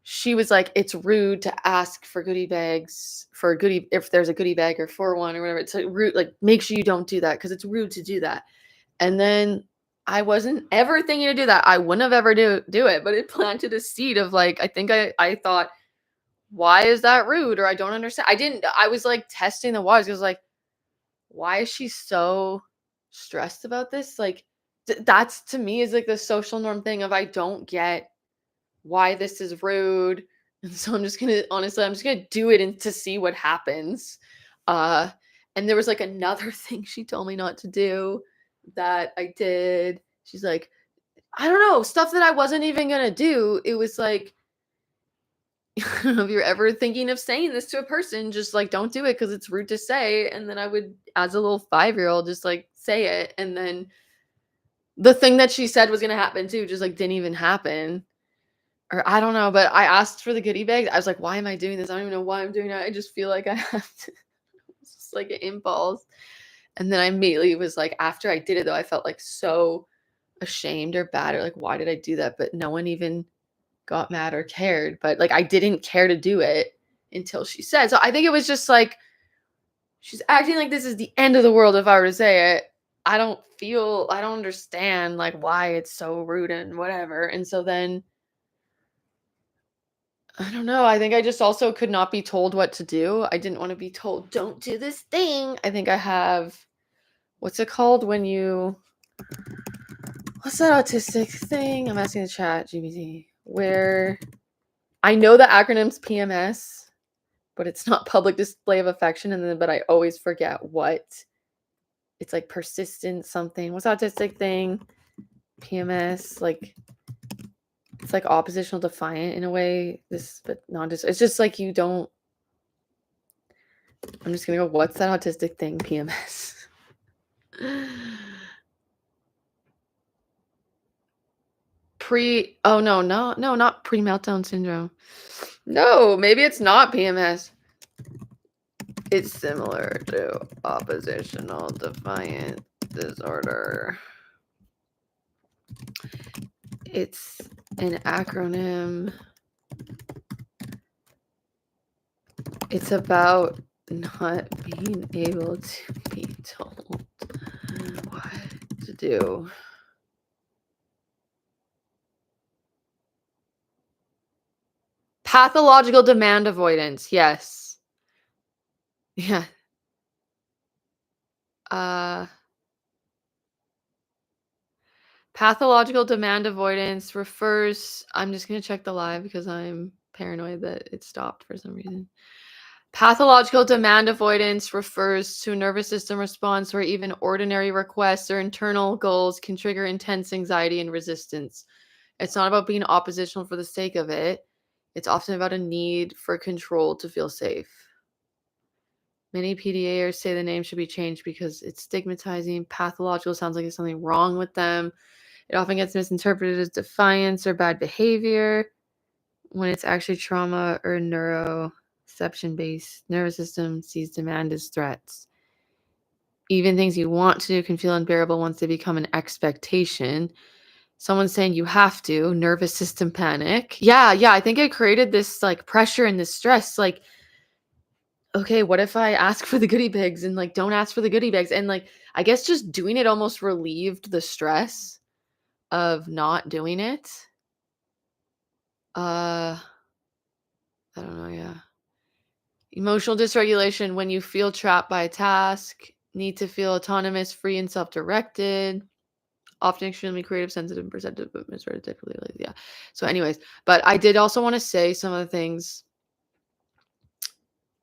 Speaker 1: she was like, it's rude to ask for goodie bags for a goodie if there's a goodie bag or for one or whatever. It's like rude, like make sure you don't do that because it's rude to do that. And then I wasn't ever thinking to do that. I wouldn't have ever do it, but it planted a seed of like, I think I thought why is that rude? Or I don't understand. I was like testing the waters. I was like, why is she so stressed about this? Like, that's to me is like the social norm thing of I don't get why this is rude. And so I'm just gonna do it and to see what happens. Uh, and there was like another thing she told me not to do that I did. She's like, I don't know, stuff that I wasn't even gonna do. It was like, I don't know if you're ever thinking of saying this to a person, just like don't do it because it's rude to say. And then I would, as a little 5-year-old, just like say it. And then the thing that she said was gonna happen too, just like didn't even happen. Or I don't know, but I asked for the goodie bag. I was like, why am I doing this? I don't even know why I'm doing it. I just feel like I have to. It's just like an impulse. And then I immediately was like, after I did it though, I felt like so ashamed or bad or like, why did I do that? But no one even got mad or cared, but like I didn't care to do it until she said. So I think it was just like she's acting like this is the end of the world if I were to say it. I don't understand like why it's so rude and whatever. And so then I don't know. I think I just also could not be told what to do. I didn't want to be told, don't do this thing. I think I have what's it called when you what's that autistic thing? I'm asking the chat, GBT, where I know the acronym's PMS, but it's not public display of affection. And then, but I always forget what it's like persistent something. What's autistic thing? PMS, like it's like oppositional defiant in a way. This, but not just. It's just like you don't. I'm just gonna go. What's that autistic thing? PMS. Oh no, not pre meltdown syndrome. No, maybe it's not PMS. It's similar to oppositional defiant. disorder. It's an acronym. It's about not being able to be told what to do. Pathological demand avoidance. Yes. Yeah. Uh, Pathological demand avoidance refers. I'm just going to check the live because I'm paranoid that it stopped for some reason. Pathological demand avoidance refers to a nervous system response where even ordinary requests or internal goals can trigger intense anxiety and resistance. It's not about being oppositional for the sake of it. It's often about a need for control to feel safe. Many PDAers say the name should be changed because it's stigmatizing. Pathological sounds like there's something wrong with them. It often gets misinterpreted as defiance or bad behavior when it's actually trauma or neuroception-based. Nervous system sees demand as threats. Even things you want to do can feel unbearable once they become an expectation. Someone saying you have to, nervous system panic. Yeah, I think it created this like pressure and this stress. Like, okay, what if I ask for the goodie bags and like don't ask for the goodie bags? And like, I guess just doing it almost relieved the stress of not doing it. I don't know, yeah. Emotional dysregulation when you feel trapped by a task, need to feel autonomous, free, and self-directed. Often extremely creative, sensitive, and perceptive, but misread typically. Like, yeah. So, anyways, but I did also want to say some of the things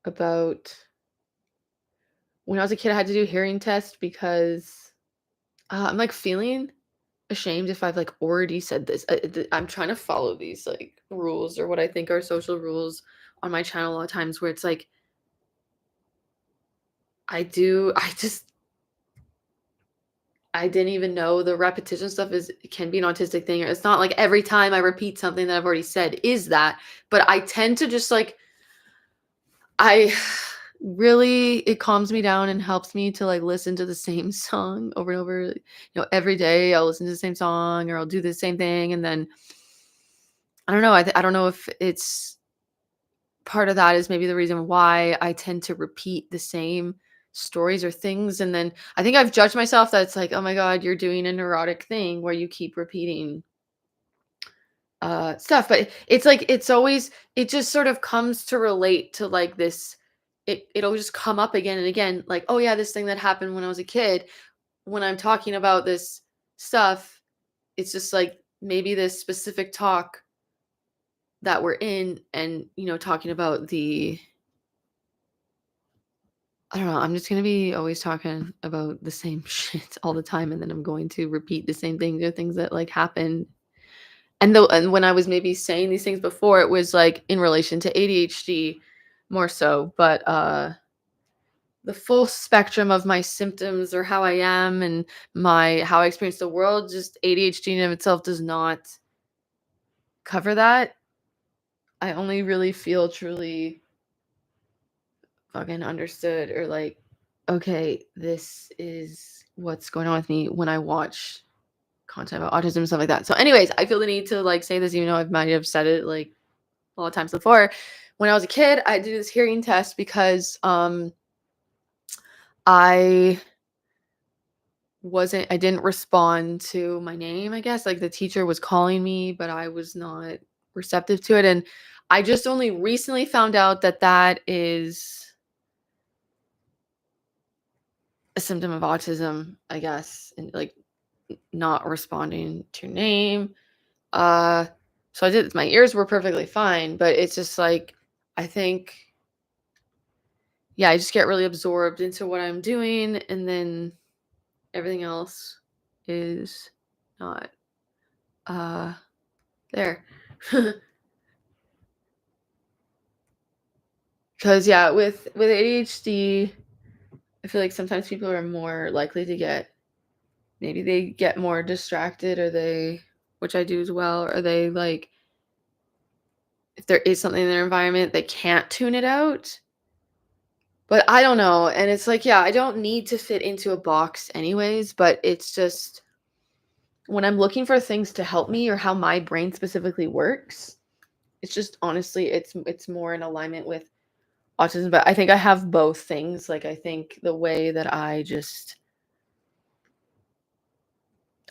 Speaker 1: about when I was a kid. I had to do hearing tests because I'm like feeling ashamed if I've like already said this. I'm trying to follow these like rules or what I think are social rules on my channel a lot of times where it's like I didn't even know the repetition stuff can be an autistic thing. It's not like every time I repeat something that I've already said is that, but I tend to just like I really it calms me down and helps me to like listen to the same song over and over. Every day I'll listen to the same song or I'll do the same thing, and then I don't know. I don't know if it's part of that is maybe the reason why I tend to repeat the same stories or things. And then I think I've judged myself that it's like, oh my God, you're doing a neurotic thing where you keep repeating stuff. But it's like it just sort of comes to relate to like this. It'll just come up again and again, like, oh yeah, this thing that happened when I was a kid. When I'm talking about this stuff, it's just like maybe this specific talk that we're in and talking about the I don't know. I'm just gonna be always talking about the same shit all the time, and then I'm going to repeat the same things or things that like happened. And when I was maybe saying these things before, it was like in relation to ADHD more so, but the full spectrum of my symptoms or how I am and my how I experience the world, just ADHD in and of itself does not cover that. I only really feel truly fucking understood or like, okay, this is what's going on with me when I watch content about autism and stuff like that. So, anyways, I feel the need to like say this, even though I might have said it like a lot of times before. When I was a kid, I did this hearing test because I I didn't respond to my name, I guess. Like the teacher was calling me, but I was not receptive to it. And I just only recently found out that that is a symptom of autism, I guess, and like not responding to your name. Uh so I did my ears were perfectly fine, but it's just like I think yeah, I just get really absorbed into what I'm doing and then everything else is not uh there. Cuz yeah, with ADHD, I feel like sometimes people are more likely to get maybe they get more distracted or they which I do as well, or they like if there is something in their environment, they can't tune it out. But I don't know, and it's like, yeah, I don't need to fit into a box anyways, but it's just when I'm looking for things to help me or how my brain specifically works, it's just honestly, it's more in alignment with autism, but I think I have both things. Like, I think the way that I just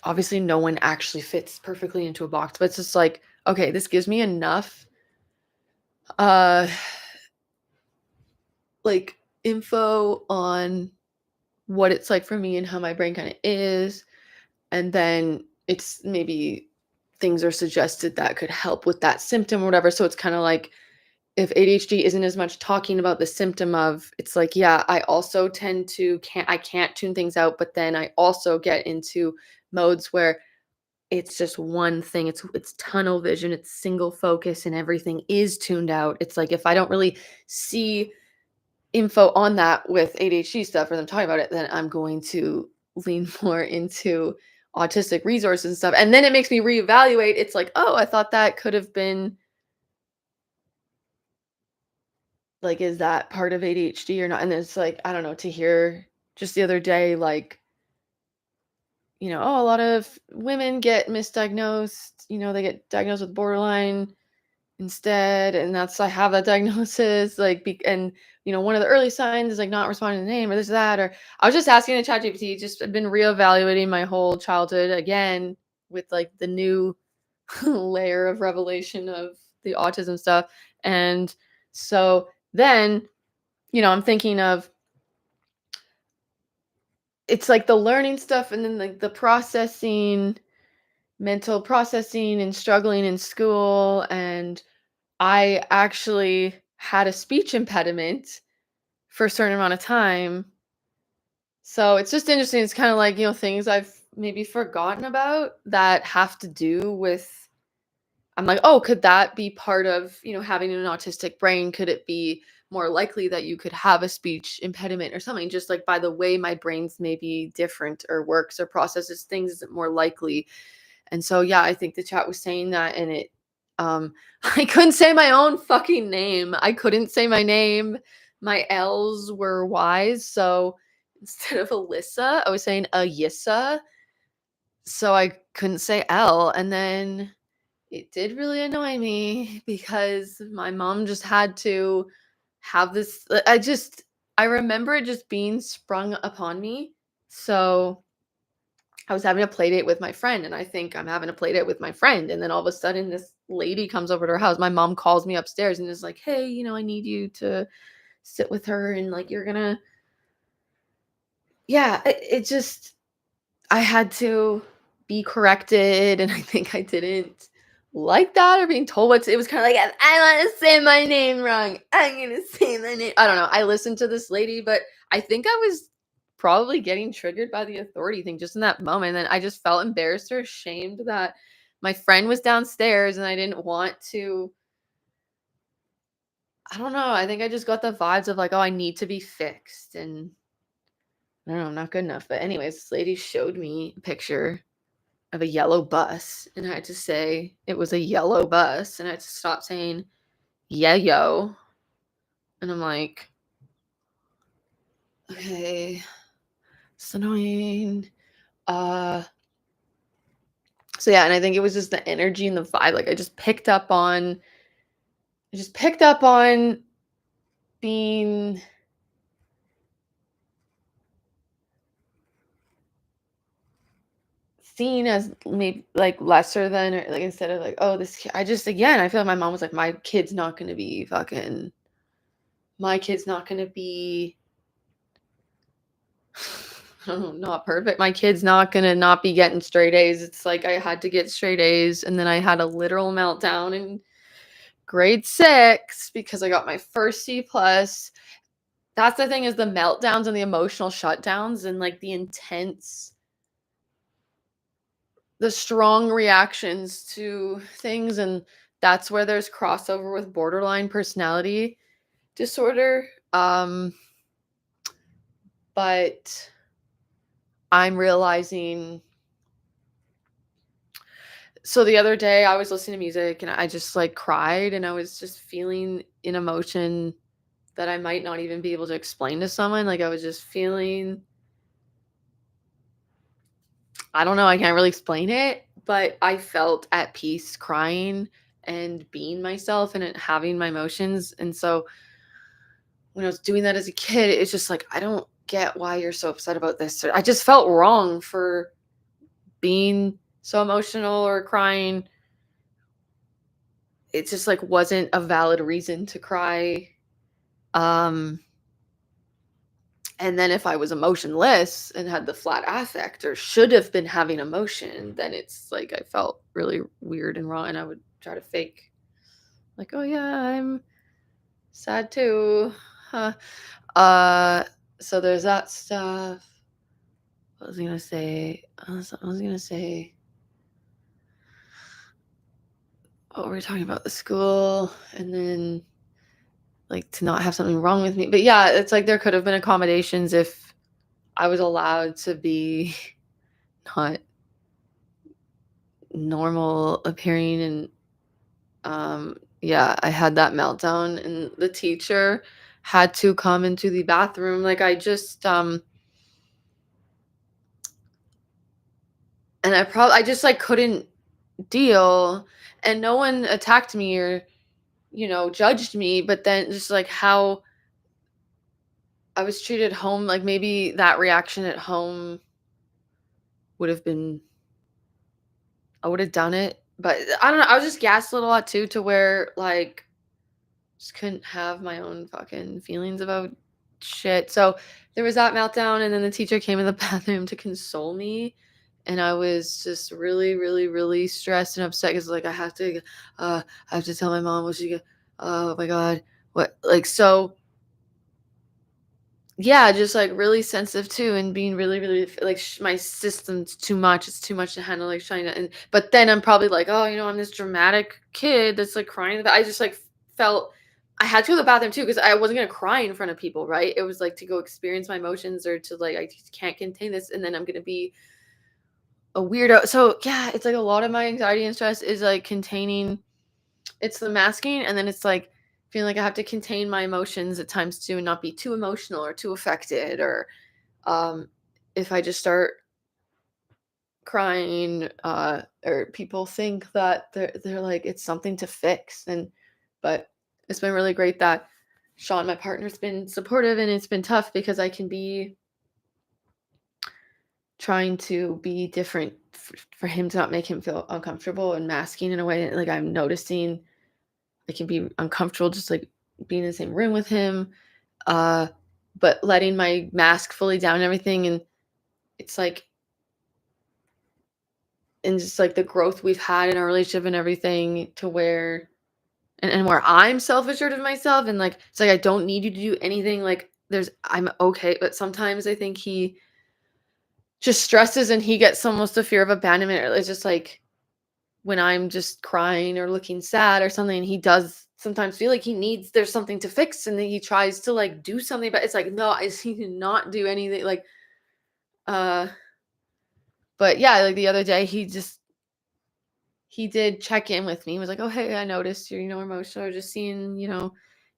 Speaker 1: obviously no one actually fits perfectly into a box, but it's just like, okay, this gives me enough uh like info on what it's like for me and how my brain kind of is, and then it's maybe things are suggested that could help with that symptom or whatever. So it's kind of like if ADHD isn't as much talking about the symptom of, it's like, yeah, I also tend to can't tune things out, but then I also get into modes where it's just one thing. It's tunnel vision, it's single focus and everything is tuned out. It's like if I don't really see info on that with ADHD stuff or them talking about it, then I'm going to lean more into autistic resources and stuff. And then it makes me reevaluate. It's like, oh, I thought that could have been like, is that part of ADHD or not? And it's like, I don't know, to hear just the other day, like, oh, a lot of women get misdiagnosed, they get diagnosed with borderline instead, and that's I have that diagnosis, like, and one of the early signs is like not responding to the name or this that, or I was just asking a ChatGPT, just I've been reevaluating my whole childhood again with like the new layer of revelation of the autism stuff, and so then I'm thinking of it's like the learning stuff and then like the processing, mental processing and struggling in school, and I actually had a speech impediment for a certain amount of time. So it's just interesting. It's kind of like, things I've maybe forgotten about that have to do with, I'm like, oh, could that be part of, having an autistic brain? Could it be more likely that you could have a speech impediment or something? Just like by the way my brain's maybe different or works or processes things, is it more likely? And so, yeah, I think the chat was saying that, and um, I couldn't say my own fucking name. I couldn't say my name. My L's were Y's. So instead of Alyssa, I was saying Ayissa. So I couldn't say L. And then it did really annoy me because my mom just had to have this. I remember it just being sprung upon me. So I was having a play date with my friend, and I think I'm having a play date with my friend. And then all of a sudden, this lady comes over to her house. My mom calls me upstairs and is like, hey, I need you to sit with her. And like, you're gonna, yeah, it just, I had to be corrected. And I think I didn't like that or being told it was kind of like, I want to say my name wrong. I'm going to say my name. I don't know. I listened to this lady, but I think I was probably getting triggered by the authority thing just in that moment. And I just felt embarrassed or ashamed that my friend was downstairs and I didn't want to. I don't know. I think I just got the vibes of like, oh, I need to be fixed. And I don't know, I'm not good enough. But, anyways, this lady showed me a picture of a yellow bus, and I had to say it was a yellow bus, and I had to stop saying, "Yeah, yo." And I'm like, "Okay, it's annoying." Uh, so yeah, and I think it was just the energy and the vibe. Like I just picked up on being seen as maybe like lesser than, or like instead of like, oh, I just, again, I feel like my mom was like, my kid's not gonna be not perfect. My kid's not gonna not be getting straight A's. It's like I had to get straight A's, and then I had a literal meltdown in grade 6 because I got my first C plus. That's the thing, is the meltdowns and the emotional shutdowns and like the strong reactions to things, and that's where there's crossover with borderline personality disorder. But I'm realizing, so the other day I was listening to music and I just like cried, and I was just feeling an emotion that I might not even be able to explain to someone. Like I was just feeling, I don't know, I can't really explain it, but I felt at peace crying and being myself and having my emotions. And so when I was doing that as a kid, it's just like, I don't get why you're so upset about this. I just felt wrong for being so emotional or crying. It just like wasn't a valid reason to cry. Um and then if I was emotionless and had the flat affect or should have been having emotion, then it's like I felt really weird and wrong and I would try to fake like, "Oh yeah, I'm sad too." Huh. Uh so there's that stuff. What was I gonna say? I was gonna say, oh, we were talking about the school and then like to not have something wrong with me. But yeah, it's like there could have been accommodations if I was allowed to be not normal appearing and yeah, I had that meltdown and the teacher had to come into the bathroom. Like I just and I just like couldn't deal and no one attacked me or judged me, but then just like how I was treated home, like maybe that reaction at home would have been I would have done it, but I don't know, I was just gaslit a lot too to where, like, just couldn't have my own fucking feelings about shit, so there was that meltdown, and then the teacher came in the bathroom to console me, and I was just really, really, really stressed and upset because like, I have to tell my mom what she go oh my god, what like, so yeah, just, like, really sensitive too and being really, really like, my system's too much, it's too much to handle, like, trying to and but then I'm probably like, "Oh, I'm this dramatic kid that's, like, crying," but I just, like, felt I had to go to the bathroom too because I wasn't gonna cry in front of people, right? It was, like, to go experience my emotions or to, like, I just can't contain this, and then I'm gonna be a weirdo. So, yeah, it's, like, a lot of my anxiety and stress is, like, containing it's the masking, and then it's, like, feeling like I have to contain my emotions at times too and not be too emotional or too affected or um, if I just start crying, or people think that they're like it's something to fix, and but it's been really great that Sean, my partner's been supportive, and it's been tough because I can be trying to be different for him to not make him feel uncomfortable and masking in a way like I'm noticing I can be uncomfortable just like being in the same room with him, uh, but letting my mask fully down and everything, and it's like and just like the growth we've had in our relationship and everything to where and where I'm self-assured of myself and like it's like I don't need you to do anything like there's I'm okay but sometimes I think he just stresses and he gets almost a fear of abandonment or it's just like when I'm just crying or looking sad or something he does sometimes feel like he needs there's something to fix and then he tries to like do something but it's like no I he cannot do anything like uh but yeah like the other day he did check in with me. He was like, "Oh, hey, I noticed you're, emotional or just seeing, you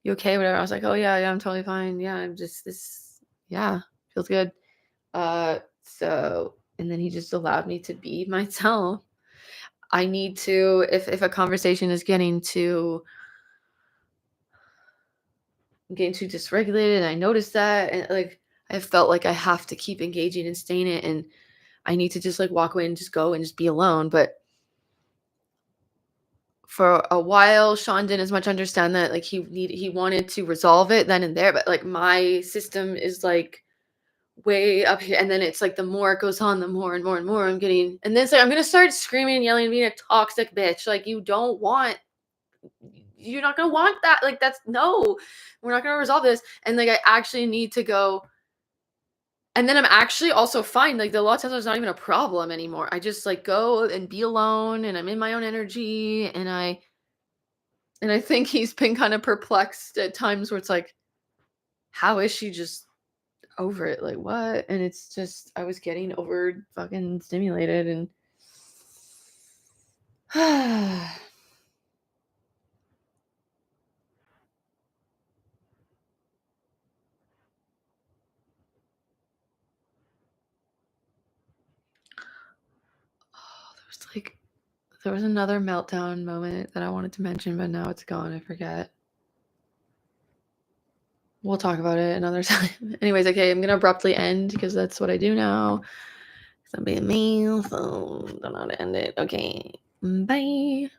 Speaker 1: okay, whatever." I was like, "Oh yeah, yeah, I'm totally fine. Yeah, I'm just this yeah, feels good." So and then he just allowed me to be myself. I need to if a conversation is getting too dysregulated, I notice that and like I felt like I have to keep engaging and staying it and I need to just like walk away and just go and just be alone. But for a while, Sean didn't as much understand that, like, he wanted to resolve it then and there, but, like, my system is, like, way up here, and then it's, like, the more it goes on, the more and more and more I'm getting and then it's like, I'm gonna start screaming and yelling and being a toxic bitch, like, you're not gonna want that, like, that's no, we're not gonna resolve this, and, like, I actually need to go and then I'm actually also fine, like, a lot of times it's not even a problem anymore, I just, like, go and be alone, and I'm in my own energy, and I think he's been kind of perplexed at times where it's like, how is she just over it? Like, what? And it's just, I was getting over fucking stimulated and There was another meltdown moment that I wanted to mention, but now it's gone. I forget. We'll talk about it another time. Anyways, okay, I'm gonna abruptly end because that's what I do now. 'Cause I'm being me, so don't know how to end it. Okay, bye.